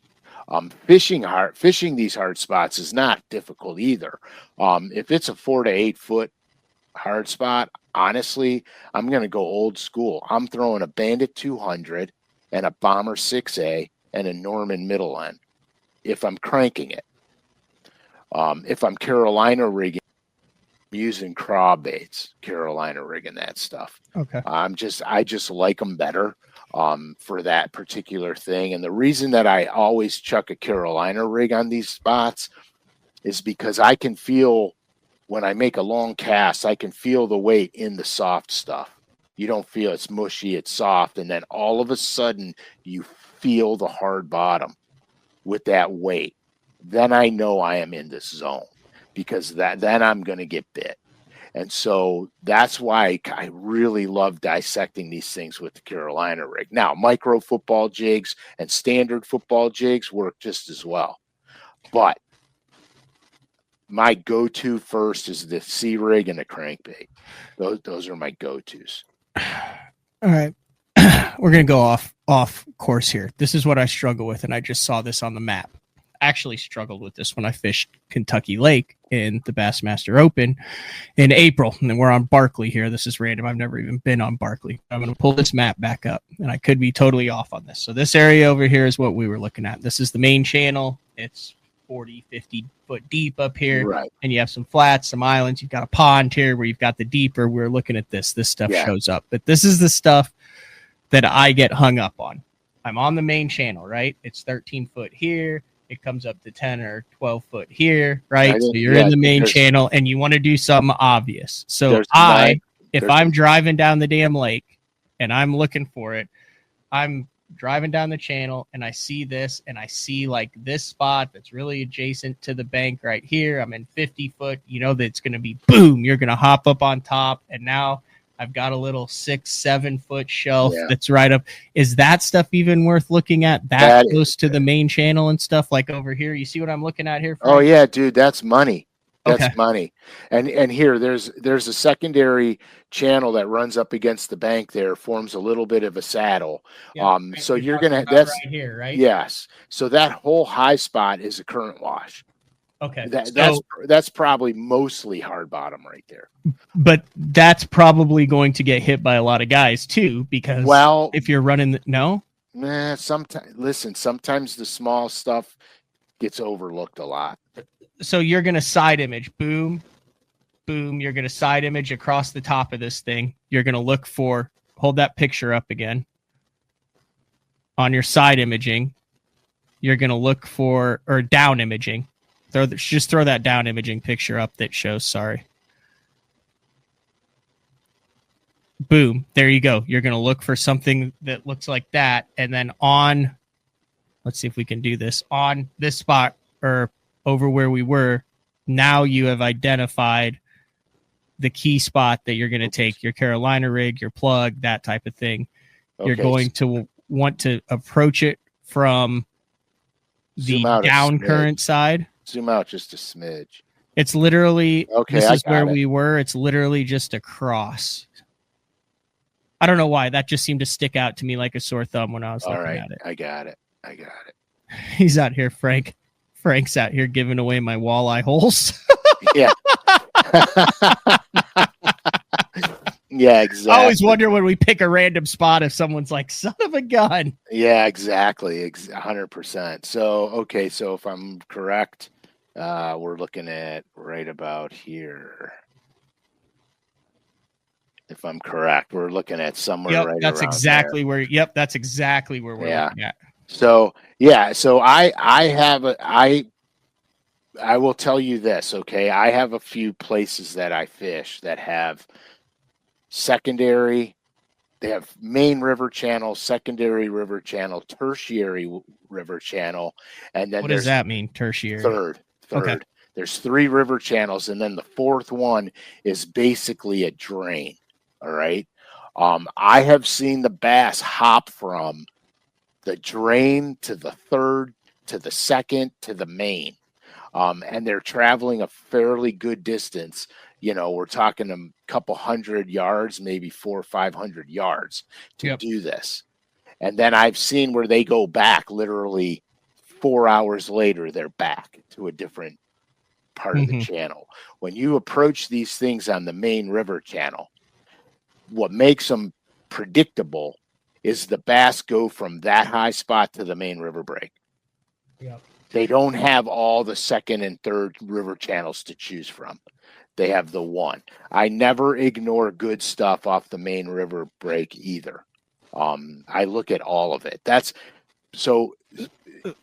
Fishing these hard spots is not difficult either. If it's a 4 to 8 foot hard spot, honestly, I'm going to go old school. I'm throwing a Bandit 200 and a Bomber 6A and a Norman middle end if I'm cranking it. If I'm Carolina rigging, I'm using craw baits, Carolina rigging that stuff.
Okay.
I just like them better for that particular thing. And the reason that I always chuck a Carolina rig on these spots is because I can feel, when I make a long cast, I can feel the weight in the soft stuff. You don't feel it's mushy, it's soft. And then all of a sudden you feel the hard bottom with that weight. Then I know I am in this zone, because then I'm going to get bit. And so that's why I really love dissecting these things with the Carolina rig. Now, micro football jigs and standard football jigs work just as well. But my go-to first is the C rig and the crankbait. Those are my go-tos.
All right. We're going to go off course here. This is what I struggle with, and I just saw this on the map. Actually struggled with this when I fished Kentucky Lake in the Bassmaster Open in April. And then we're on Barkley here. This is random. I've never even been on Barkley. I'm going to pull this map back up, and I could be totally off on this. So this area over here is what we were looking at. This is the main channel. It's 40, 50 foot deep up here.
Right.
And you have some flats, some islands. You've got a pond here where you've got the deeper. We're looking at this. This stuff shows up. But this is the stuff that I get hung up on. I'm on the main channel, right? It's 13 foot here. It comes up to 10 or 12 foot here, right? So you're in the main channel and you want to do something obvious. So if I'm driving down the damn lake and I'm looking for it, I'm driving down the channel and I see this and I see like this spot that's really adjacent to the bank right here. I'm in 50 foot, you know, that's going to be boom. You're going to hop up on top. And now I've got a little 6-7 foot shelf that's right up. Is that stuff even worth looking at that close to the main channel and stuff like over here? You see what I'm looking at here? Frank?
Oh yeah, dude, that's money. That's money. And here there's a secondary channel that runs up against the bank there, forms a little bit of a saddle. So you're gonna that's
right here, right?
Yes. So that whole high spot is a current wash.
Okay.
That's probably mostly hard bottom right there.
But that's probably going to get hit by a lot of guys too, because if you're running
sometimes the small stuff gets overlooked a lot.
So you're going to side image, boom, boom. You're going to side image across the top of this thing. You're going to look for, hold that picture up again. On your side imaging, you're going to look for, or down imaging. Just throw that down imaging picture up that shows, sorry. Boom, there you go. You're going to look for something that looks like that. And then on, let's see if we can do this, on this spot, or over where we were, now you have identified the key spot that you're going to take your Carolina rig, your plug, that type of thing. Okay. You're going to want to approach it from the down current side.
Zoom out just a smidge.
It's literally, this is where we were. It's literally just across. I don't know why. That just seemed to stick out to me like a sore thumb when I was looking at it.
I got it.
He's out here, Frank. Frank's out here giving away my walleye holes.
Yeah. Yeah, exactly.
I always wonder when we pick a random spot if someone's like, son of a gun.
Yeah, exactly. 100%. So if I'm correct, we're looking at right about here. If I'm correct, we're looking at somewhere right
that's
around
exactly
there.
where. Yep, that's exactly where we're looking at.
So I will tell you this, okay? I have a few places that I fish that have secondary, they have main river channel, secondary river channel, tertiary river channel, and then
what does that mean? Tertiary.
Third. Okay. There's 3 river channels, and then the 4th one is basically a drain. All right. I have seen the bass hop from the drain to the 3rd, to the 2nd, to the main. And they're traveling a fairly good distance. You know, we're talking a couple hundred yards, maybe 400 or 500 yards to do this. And then I've seen where they go back literally 4 hours later, they're back to a different part of the channel. When you approach these things on the main river channel, what makes them predictable is the bass go from that high spot to the main river break.
Yep.
They don't have all the 2nd and 3rd river channels to choose from. They have the one. I never ignore good stuff off the main river break either. I look at all of it. So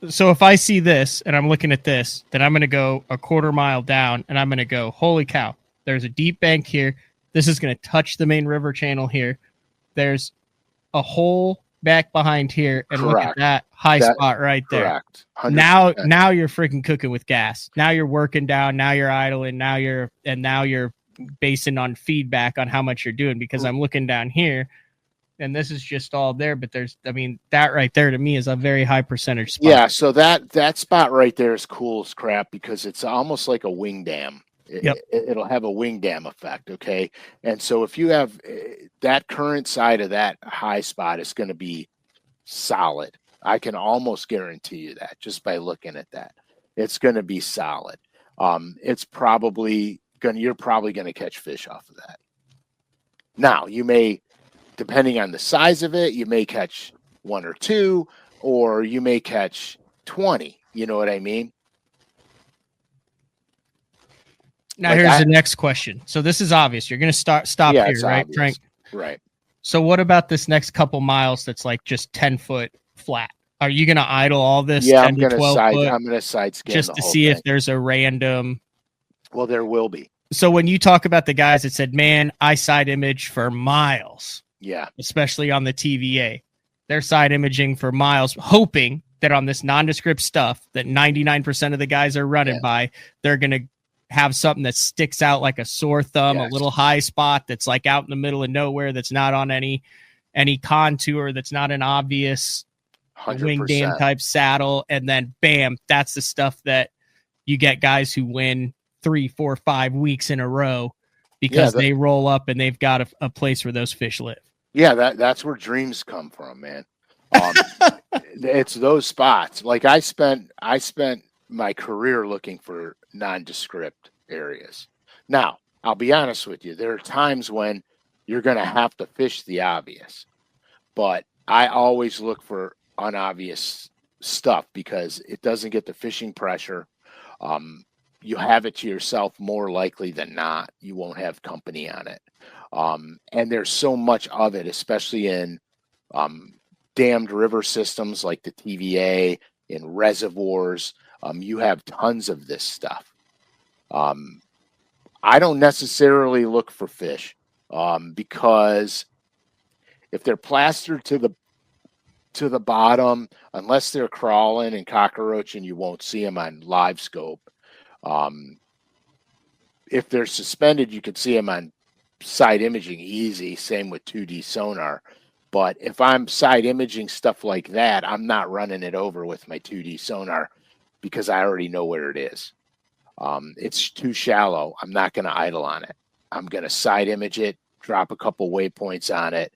if I see this and I'm looking at this, then I'm going to go a quarter mile down and I'm going to go, holy cow, there's a deep bank here. This is going to touch the main river channel here. There's a hole back behind here, and look at that high spot right there. Now you're freaking cooking with gas. Now you're working down. Now you're idling. Now you're basing on feedback on how much you're doing, because I'm looking down here, and this is just all there. But that right there to me is a very high percentage spot.
Yeah, so that spot right there is cool as crap because it's almost like a wing dam. It'll have a wing dam effect, okay? And so if you have that current side of that high spot is going to be solid. I can almost guarantee you that just by looking at that. It's going to be solid. You're probably going to catch fish off of that. Now, you may, depending on the size of it, you may catch 1 or 2, or you may catch 20. You know what I mean?
Now here's the next question. So this is obvious. You're going to stop here, right,
obvious.
Frank?
Right.
So what about this next couple miles that's like just 10-foot flat? Are you going to idle all this?
Yeah,
10 to 12 foot
I'm going to side scan
just to see if there's a random.
Well, there will be.
So when you talk about the guys that said, man, I side image for miles.
Yeah.
Especially on the TVA. They're side imaging for miles, hoping that on this nondescript stuff that 99% of the guys are running by, they're going to have something that sticks out like a sore thumb, a little high spot that's like out in the middle of nowhere, that's not on any contour, that's not an obvious
100%.
wing dam type saddle. And then bam, that's the stuff that you get guys who win 3, 4, 5 weeks in a row because they roll up and they've got a place where those fish live.
Yeah, that's where dreams come from, man. It's those spots. Like I spent my career looking for nondescript areas. Now, I'll be honest with you. There are times when you're going to have to fish the obvious, but I always look for unobvious stuff because it doesn't get the fishing pressure. You have it to yourself more likely than not. You won't have company on it. And there's so much of it, especially in dammed river systems like the TVA, in reservoirs. You have tons of this stuff. I don't necessarily look for fish because if they're plastered to the bottom, unless they're crawling and cockroaching, you won't see them on live scope. If they're suspended, you can see them on side imaging easy. Same with 2D sonar. But if I'm side imaging stuff like that, I'm not running it over with my 2D sonar because I already know where it is. It's too shallow. I'm not going to idle on it. I'm going to side image it, drop a couple waypoints on it,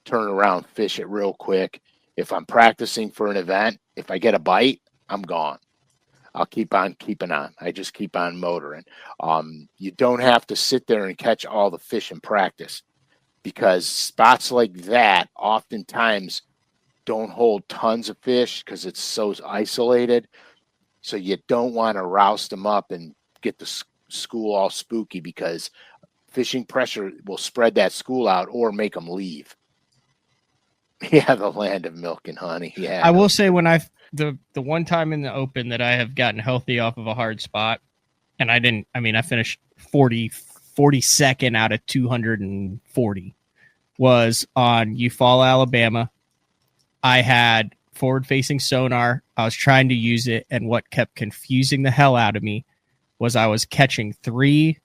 turn around, fish it real quick. If I'm practicing for an event, if I get a bite, I'm gone. I'll keep on keeping on. I just keep on motoring. You don't have to sit there and catch all the fish in practice because spots like that oftentimes don't hold tons of fish because it's so isolated. So you don't want to roust them up and get the school all spooky because fishing pressure will spread that school out or make them leave. Yeah, the land of milk and honey. Yeah,
I will say when the one time in the open that I have gotten healthy off of a hard spot, and I finished 42nd out of 240 was on Eufaula, Alabama. I had forward-facing sonar. I was trying to use it, and what kept confusing the hell out of me was I was catching 3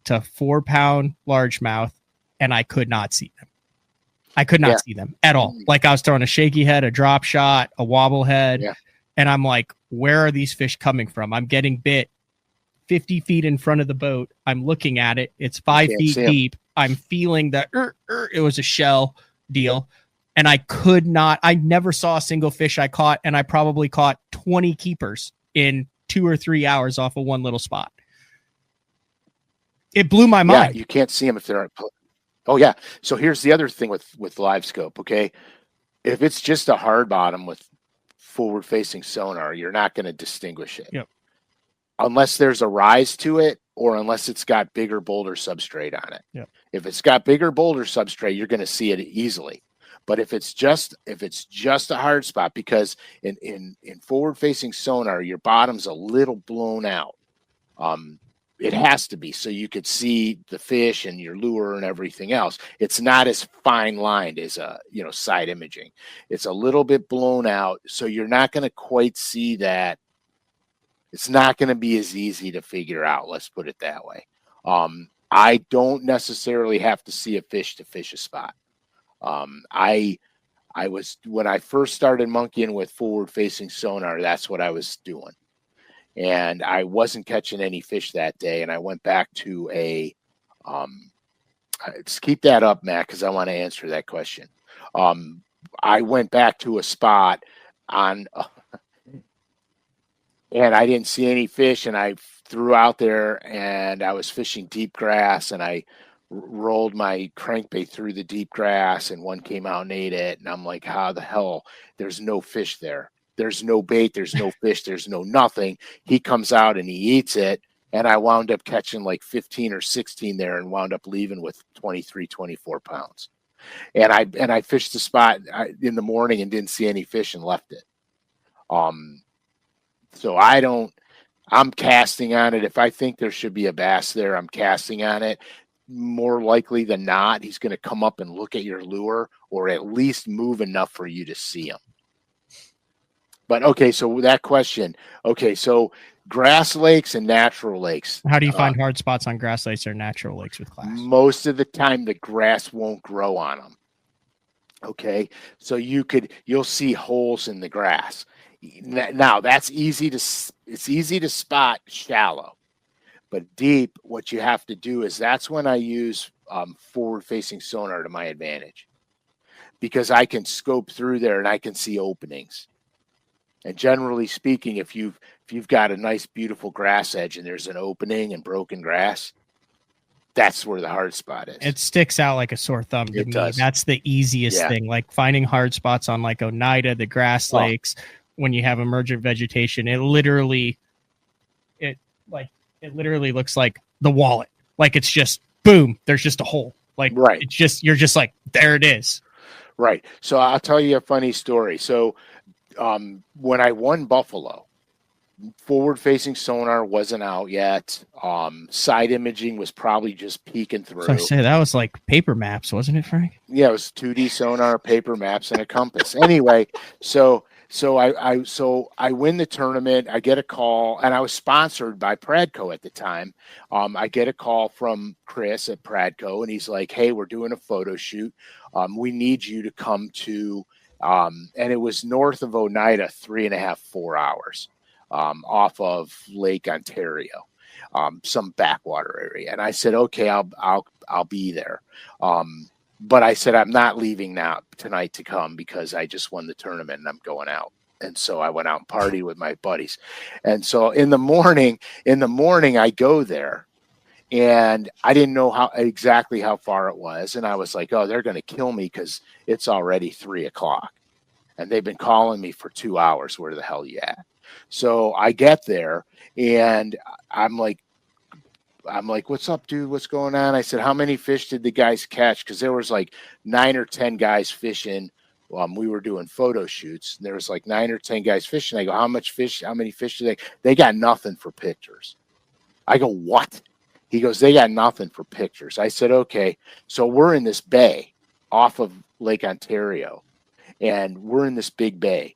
to 4 pound largemouth, and I could not see them. I could not see them at all. Like I was throwing a shaky head, a drop shot, a wobble head, and I'm like, where are these fish coming from? I'm getting bit 50 feet in front of the boat. I'm looking at it. It's 5 feet deep. I'm feeling that it was a shell deal. And I never saw a single fish I caught, and I probably caught 20 keepers in 2 or 3 hours off of one little spot. It blew my mind.
You can't see them if they're. Oh yeah. So here's the other thing with live scope. Okay, if it's just a hard bottom with forward facing sonar, you're not going to distinguish it.
Yep.
Unless there's a rise to it, or unless it's got bigger boulder substrate on it.
Yep.
If it's got bigger boulder substrate, you're going to see it easily. But if it's just a hard spot, because in forward facing sonar, your bottom's a little blown out. It has to be so you could see the fish and your lure and everything else. It's not as fine lined as side imaging. It's a little bit blown out, so you're not going to quite see that. It's not going to be as easy to figure out. Let's put it that way. I don't necessarily have to see a fish to fish a spot. I was, when I first started monkeying with forward facing sonar, that's what I was doing. And I wasn't catching any fish that day. And I went back to just keep that up, Matt, because I want to answer that question. I went back to a spot and I didn't see any fish, and I threw out there, and I was fishing deep grass, and I rolled my crankbait through the deep grass, and one came out and ate it. And I'm like, how the hell? There's no fish there. There's no bait. There's no fish. There's no nothing. He comes out and he eats it. And I wound up catching like 15 or 16 there and wound up leaving with 23, 24 pounds. And I fished the spot in the morning and didn't see any fish and left it. So I'm casting on it. If I think there should be a bass there, I'm casting on it. More likely than not, he's going to come up and look at your lure, or at least move enough for you to see him. But okay, so that question. Okay, so grass lakes and natural lakes.
How do you find hard spots on grass lakes or natural lakes with class?
Most of the time, the grass won't grow on them. Okay, so you'll see holes in the grass. Now it's easy to spot shallow, but deep, what you have to do is that's when I use forward-facing sonar to my advantage, because I can scope through there and I can see openings. And generally speaking, if you've got a nice, beautiful grass edge and there's an opening and broken grass, that's where the hard spot is.
It sticks out like a sore thumb to me.
Does.
That's the easiest thing. Like finding hard spots on like Oneida, the grass lakes, when you have emergent vegetation, it literally looks like the wallet. Like it's just boom, there's just a hole. Like it's just, you're just like, there it is.
Right. So I'll tell you a funny story. So when I won Buffalo, forward-facing sonar wasn't out yet. Side imaging was probably just peeking through.
So I say that was like paper maps, wasn't it, Frank?
Yeah, it was 2D sonar, paper maps, and a compass. Anyway, so I win the tournament. I get a call, and I was sponsored by Pradco at the time. I get a call from Chris at Pradco, and he's like, "Hey, we're doing a photo shoot. We need you to come to," and it was north of Oneida, 3.5, 4 hours. Off of Lake Ontario, some backwater area. And I said, okay, I'll be there. But I said, I'm not leaving now tonight to come because I just won the tournament and I'm going out. And so I went out and partied with my buddies. And so in the morning I go there, and I didn't know exactly how far it was. And I was like, oh, they're going to kill me because it's already 3:00. And they've been calling me for 2 hours. Where the hell you at? So I get there and I'm like, what's up, dude? What's going on? I said, how many fish did the guys catch? Because there was like 9 or 10 guys fishing. We were doing photo shoots. And there was like 9 or 10 guys fishing. I go, how many fish do they got nothing for pictures. I go, what? He goes, they got nothing for pictures. I said, okay. So we're in this bay off of Lake Ontario, and we're in this big bay.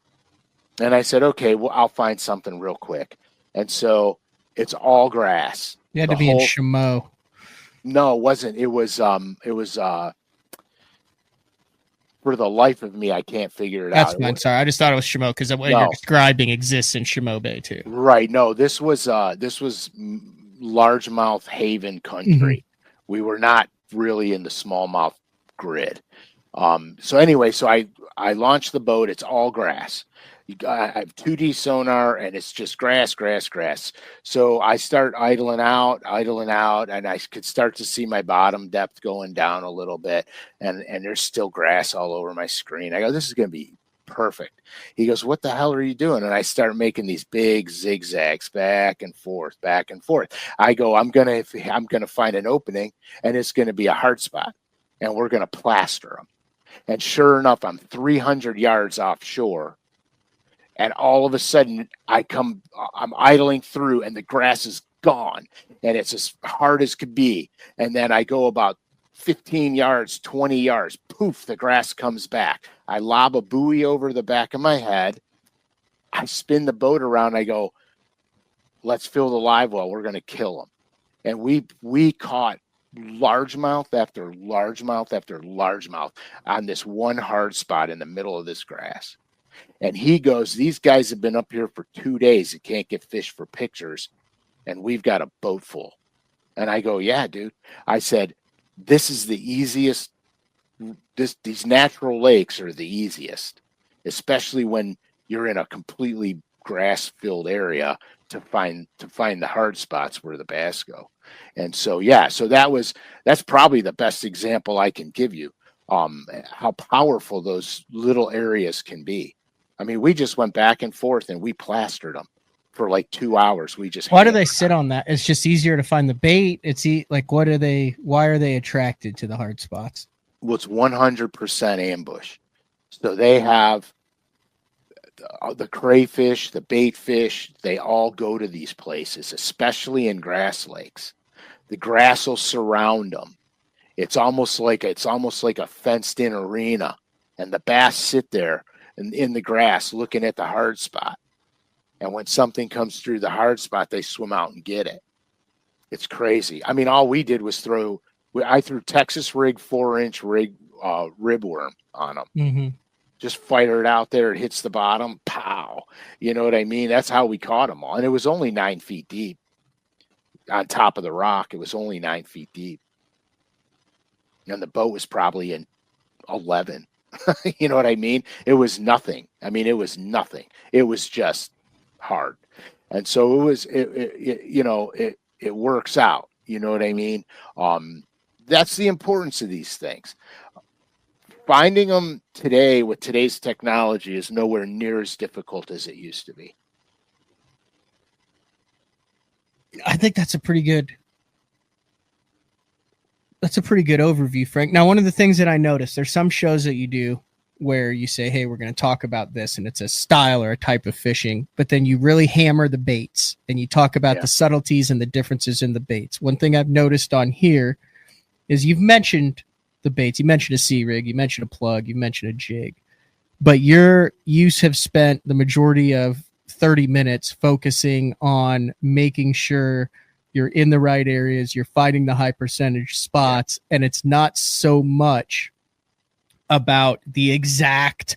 And I said, okay, well, I'll find something real quick. And so it's all grass.
You had to be in Chameau.
No, it wasn't. It was for the life of me, I can't figure it out.
That's fine. Sorry. I just thought it was Chameau because what you're describing exists in Chameau Bay too.
Right. No, this was largemouth haven country. Mm-hmm. We were not really in the smallmouth grid. So anyway, so I launched the boat. It's all grass. I have 2D sonar, and it's just grass. So I start idling out, and I could start to see my bottom depth going down a little bit, and there's still grass all over my screen. I go, this is going to be perfect. He goes, what the hell are you doing? And I start making these big zigzags back and forth. I go, I'm gonna find an opening, and it's going to be a hard spot, and we're going to plaster them. And sure enough, I'm 300 yards offshore. And all of a sudden, I'm idling through, and the grass is gone, and it's as hard as could be. And then I go about 15 yards, 20 yards, poof, the grass comes back. I lob a buoy over the back of my head. I spin the boat around. I go, let's fill the live well. We're going to kill them. And we caught largemouth after largemouth after largemouth on this one hard spot in the middle of this grass. And he goes, these guys have been up here for 2 days and can't get fish for pictures, and we've got a boat full. And I go, yeah, dude. I said, this is the easiest. These natural lakes are the easiest, especially when you're in a completely grass-filled area to find the hard spots where the bass go. And so, yeah, so that's probably the best example I can give you, how powerful those little areas can be. I mean, we just went back and forth and we plastered them. for like 2 hours. We just
why do they sit on that? It's just easier to find the bait. Like, why are they attracted to the hard spots?
Well, it's 100% ambush. So they have the crayfish, the bait fish, they all go to these places, especially in grass lakes. The grass will surround them. It's almost like a fenced in arena, and the bass sit there in the grass looking at the hard spot. And when something comes through the hard spot, they swim out and get it. It's crazy. I mean, all we did was I threw Texas rig 4-inch ribworm on them.
Mm-hmm.
Just fire it out there. It hits the bottom. Pow. You know what I mean? That's how we caught them all. And it was only 9 feet deep on top of the rock. It was only 9 feet deep. And the boat was probably in 11. You know what I mean? It was nothing. I mean, it was nothing. It was just hard. And so it works out. You know what I mean? That's the importance of these things. Finding them today with today's technology is nowhere near as difficult as it used to be.
I think that's a pretty good overview, Frank. Now, one of the things that I noticed, there's some shows that you do where you say, hey, we're going to talk about this, and it's a style or a type of fishing, but then you really hammer the baits and you talk about the subtleties and the differences in the baits. One thing I've noticed on here is you've mentioned the baits. You mentioned a sea rig, you mentioned a plug, you mentioned a jig, but you have spent the majority of 30 minutes focusing on making sure you're in the right areas, you're finding the high percentage spots, and it's not so much about the exact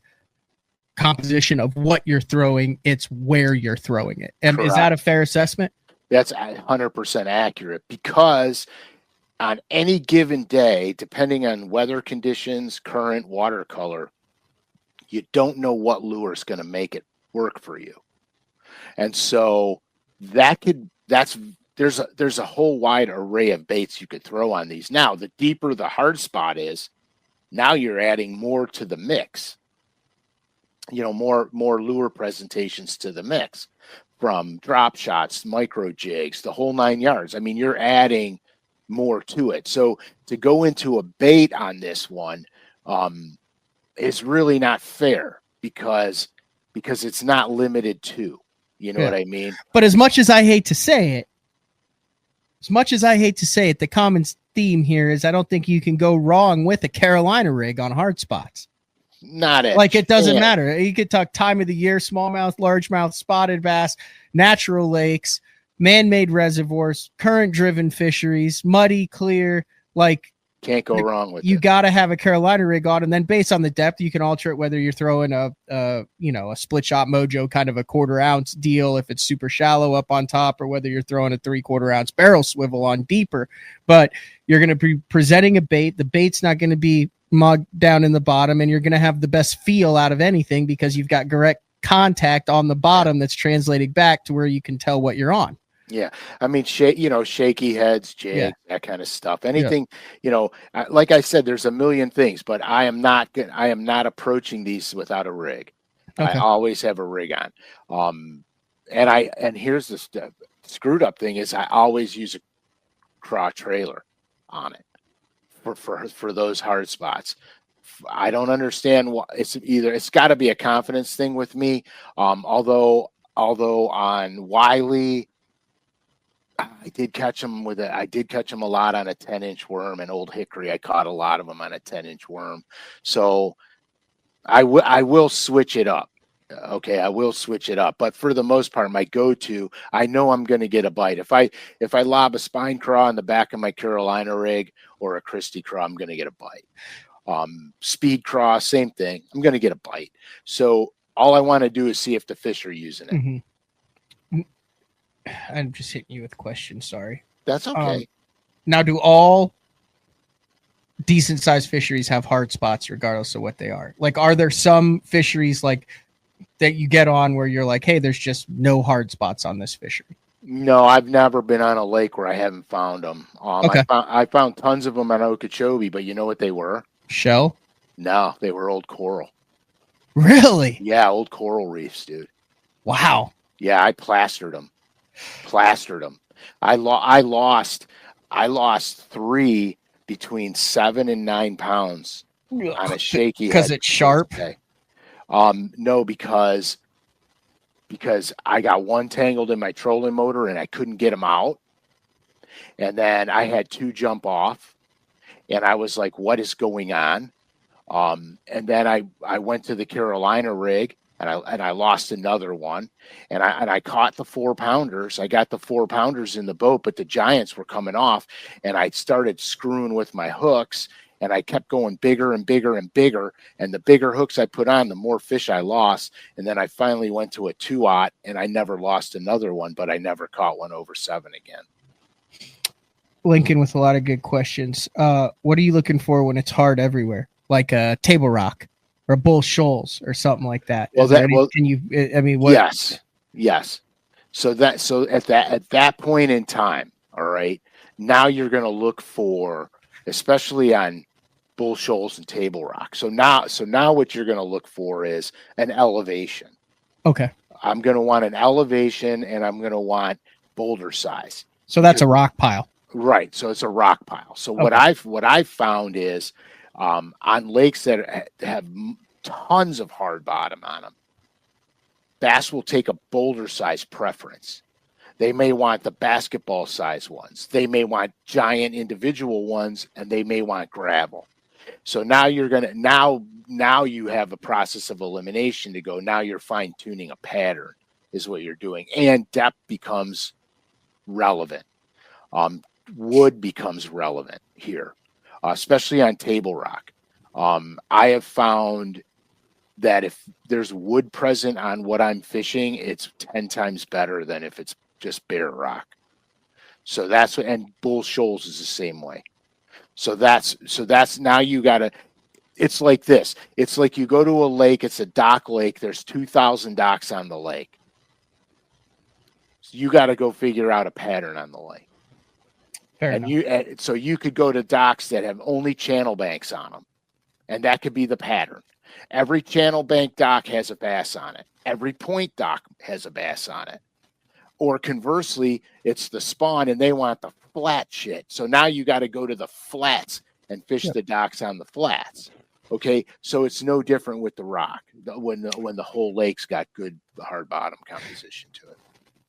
composition of what you're throwing, it's where you're throwing it. And is that a fair assessment?
That's 100% accurate, because on any given day, depending on weather conditions, current, watercolor, you don't know what lure is going to make it work for you. And so there's a whole wide array of baits you could throw on these. Now, the deeper the hard spot is, now you're adding more to the mix. You know, more lure presentations to the mix, from drop shots, micro jigs, the whole 9 yards. I mean, you're adding more to it. So to go into a bait on this one is really not fair, because it's not limited to, you know what I mean?
But as much as I hate to say it, the common theme here is I don't think you can go wrong with a Carolina rig on hard spots.
Not it.
Like, it doesn't matter. You could talk time of the year, smallmouth, largemouth, spotted bass, natural lakes, man-made reservoirs, current-driven fisheries, muddy, clear. Like,
can't go wrong with it.
You got to have a Carolina rig on, and then based on the depth, you can alter it, whether you're throwing a split shot mojo kind of a 1/4 ounce deal if it's super shallow up on top, or whether you're throwing a 3/4 ounce barrel swivel on deeper. But you're going to be presenting a bait. The bait's not going to be mugged down in the bottom, and you're going to have the best feel out of anything because you've got direct contact on the bottom that's translating back to where you can tell what you're on.
Yeah. I mean, shaky heads, jigs, that kind of stuff. Anything, like I said, there's a million things, but I am not approaching these without a rig. Okay. I always have a rig on. And here's the screwed up thing is I always use a craw trailer on it for those hard spots. I don't understand why. It's got to be a confidence thing with me. Although on Wiley, I did catch them a lot on a 10-inch worm, and Old Hickory, I caught a lot of them on a 10-inch worm. So I will switch it up. Okay, I will switch it up. But for the most part, my go-to, I know I'm going to get a bite. If I lob a spine craw in the back of my Carolina rig or a Christie craw, I'm going to get a bite. Speed craw, same thing. I'm going to get a bite. So all I want to do is see if the fish are using it.
Mm-hmm. I'm just hitting you with questions. Sorry.
That's okay.
Now, do all decent sized fisheries have hard spots regardless of what they are? Like, are there some fisheries like that you get on where you're like, hey, there's just no hard spots on this fishery?
No, I've never been on a lake where I haven't found them.
Okay.
I found tons of them on Okeechobee, but you know what they were?
Shell?
No, they were old coral.
Really?
Yeah, old coral reefs, dude.
Wow.
Yeah, I plastered them. I lost 3 between 7 and 9 pounds on a shaky head
because it's sharp.
day. No, because I got one tangled in my trolling motor and I couldn't get them out. And then I had 2 jump off, and I was like, what is going on? And then I went to the Carolina rig, and I lost another one, and I caught the 4-pounders. I got the 4-pounders in the boat, but the giants were coming off, and I started screwing with my hooks, and I kept going bigger and bigger and bigger. And the bigger hooks I put on, the more fish I lost. And then I finally went to a 2-aught, and I never lost another one, but I never caught one over 7 again.
Lincoln with a lot of good questions. What are you looking for when it's hard everywhere? Like a table rock or bull shoals or something like that.
Well, yes. So at that point in time, all right, now you're going to look for, especially on bull shoals and table rock. So now what you're going to look for is an elevation.
Okay.
I'm going to want an elevation, and I'm going to want boulder size.
So that's a rock pile.
Right. So it's a rock pile. So okay. What I've found is, on lakes that have tons of hard bottom on them, bass will take a boulder size preference. They may want the basketball size ones. They may want giant individual ones, and they may want gravel. So now now you have a process of elimination to go. Now you're fine tuning a pattern is what you're doing, and depth becomes relevant. Wood becomes relevant here. Especially on table rock. I have found that if there's wood present on what I'm fishing, it's 10 times better than if it's just bare rock. So that's and bull shoals is the same way. So that's now you gotta. It's like this. It's like you go to a lake. It's a dock lake. There's 2,000 docks on the lake. So you got to go figure out a pattern on the lake. So you could go to docks that have only channel banks on them, and that could be the pattern. Every channel bank dock has a bass on it. Every point dock has a bass on it. Or conversely, it's the spawn, and they want the flat shit. So now you got to go to the flats and fish the docks on the flats. Okay, so it's no different with the rock when the whole lake's got good hard bottom composition to it.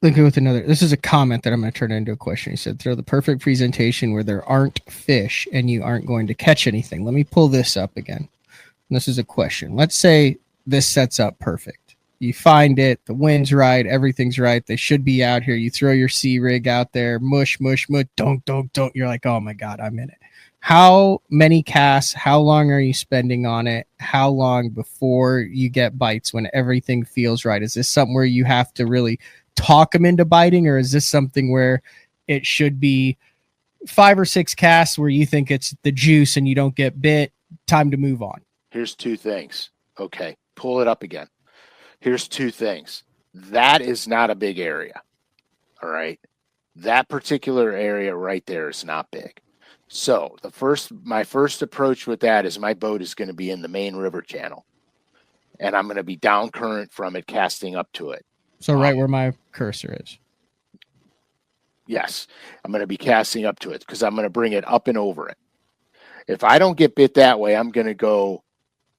Lincoln with another. This is a comment that I'm going to turn into a question. He said, throw the perfect presentation where there aren't fish and you aren't going to catch anything. Let me pull this up again. And this is a question. Let's say this sets up perfect. You find it, the wind's right, everything's right. They should be out here. You throw your sea rig out there, mush, don't. You're like, oh my God, I'm in it. How many casts, how long are you spending on it? How long before you get bites when everything feels right? Is this something where you have to really talk them into biting, or is this something where it should be 5 or 6 casts where you think it's the juice and you don't get bit, time to move on?
Here's 2 things. Okay, pull it up again. Here's 2 things. That is not a big area. All right. That particular area right there is not big. So my first approach with that is my boat is going to be in the main river channel, and I'm going to be down current from it, casting up to it.
So right where my cursor is.
Yes, I'm going to be casting up to it because I'm going to bring it up and over it. If I don't get bit that way, I'm going to go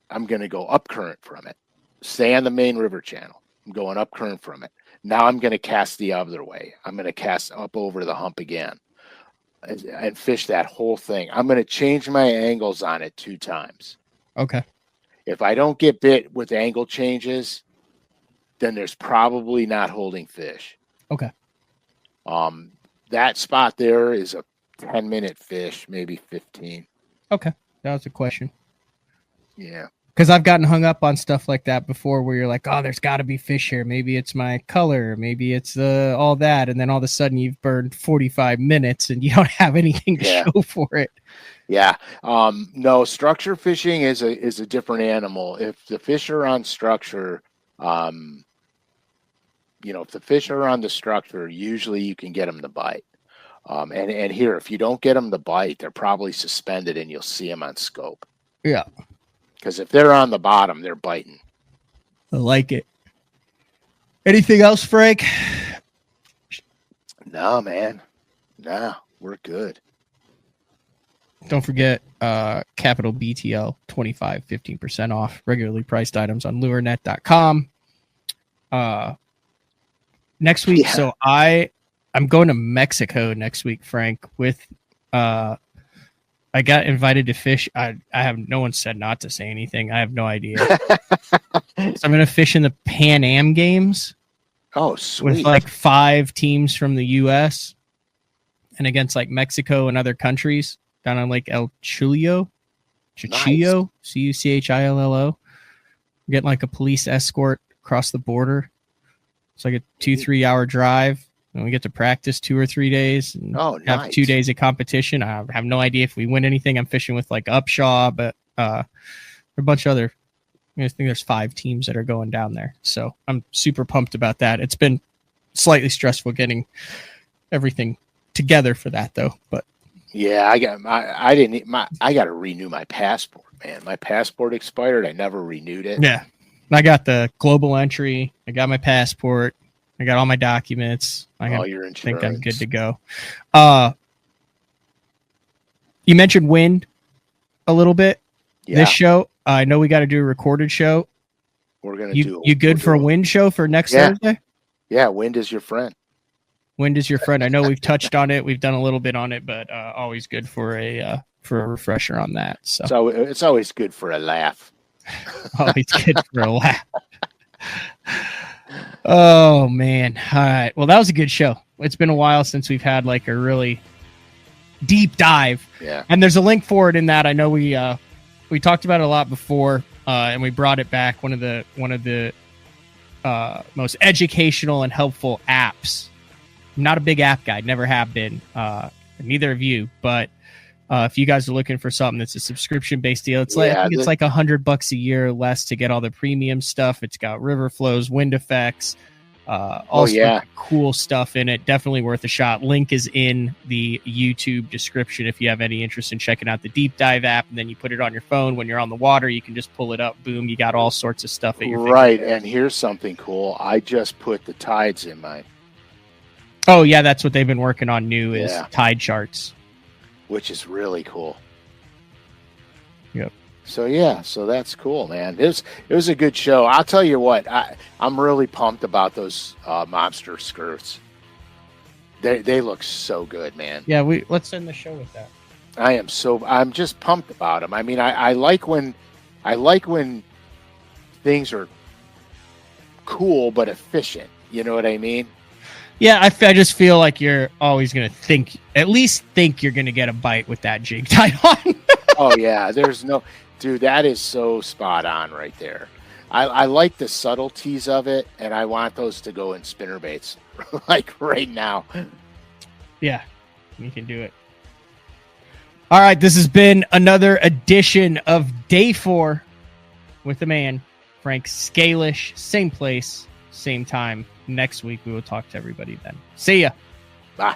up current from it. Stay on the main river channel. I'm going up current from it. Now I'm going to cast the other way. I'm going to cast up over the hump again and fish that whole thing. I'm going to change my angles on it 2 times.
Okay.
If I don't get bit with angle changes, then there's probably not holding fish.
Okay.
That spot there is a 10-minute fish, maybe 15.
Okay. That was a question.
Yeah.
Because I've gotten hung up on stuff like that before where you're like, oh, there's got to be fish here. Maybe it's my color. Maybe it's all that. And then all of a sudden you've burned 45 minutes and you don't have anything to show for it.
Yeah. No, structure fishing is a different animal. If the fish are on structure, if the fish are on the structure, usually you can get them to bite. And here, if you don't get them to bite, they're probably suspended and you'll see them on scope.
Yeah.
Because if they're on the bottom, they're biting.
I like it. Anything else, Frank?
No, man. No, we're good.
Don't forget, Capital BTL 15% off regularly priced items on lurenet.com. Next week,
Yeah.
so I'm going to Mexico next week, Frank, with I got invited to fish. I have no one said not to say anything. I have no idea. So I'm going to fish in the Pan Am Games.
Oh, sweet.
With like 5 teams from the U.S. and against like Mexico and other countries down on Lake El Chulio. Chuchillo, nice. Cuchillo. We're getting like a police escort across the border. It's like a 2-3 hour drive. And we get to practice 2 or 3 days and have 2 days of competition. I have no idea if we win anything. I'm fishing with like Upshaw, but a bunch of other, I think there's 5 teams that are going down there. So I'm super pumped about that. It's been slightly stressful getting everything together for that though. But
yeah, I got to renew my passport, man. My passport expired. I never renewed it.
Yeah. I got the global entry. I got my passport. I got all my documents.
All your insurance.
I think I'm good to go. You mentioned wind a little bit. Yeah. This show, I know we got to do a recorded show.
We're gonna do.
You good for a wind show for next Thursday?
Yeah, wind is your friend.
Wind is your friend. I know we've touched on it. We've done a little bit on it, but always good for a refresher on that. So
it's always good for a laugh.
Always good for a laugh. Oh man. All right. Well, that was a good show. It's been a while since we've had like a really deep dive.
Yeah.
And there's a link for it in that. I know we talked about it a lot before, and we brought it back. One of the most educational and helpful apps. I'm not a big app guy, never have been. Neither of you, but if you guys are looking for something that's a subscription-based deal, it's like I think it's like $100 a year or less to get all the premium stuff. It's got river flows, wind effects, all sorts of cool stuff in it. Definitely worth a shot. Link is in the YouTube description if you have any interest in checking out the Deep Dive app. And then you put it on your phone when you're on the water. You can just pull it up. Boom, you got all sorts of stuff at your
right. And here's something cool. I just put the tides in mine.
Oh yeah, that's what they've been working on new is tide charts.
Which is really cool.
Yep.
So that's cool, man. It was a good show. I'll tell you what, I'm really pumped about those monster skirts. They look so good, man.
Yeah, let's end the show with that.
I'm just pumped about them. I mean, I like when things are cool but efficient. You know what I mean?
Yeah, I just feel like you're always going to at least think you're going to get a bite with that jig tied on.
Oh, yeah. Dude, that is so spot on right there. I like the subtleties of it, and I want those to go in spinnerbaits, like right now.
Yeah, you can do it. All right, this has been another edition of Day 4 with the man, Frank SCALISH. Same place, same time. Next week, we will talk to everybody then. See ya.
Bye.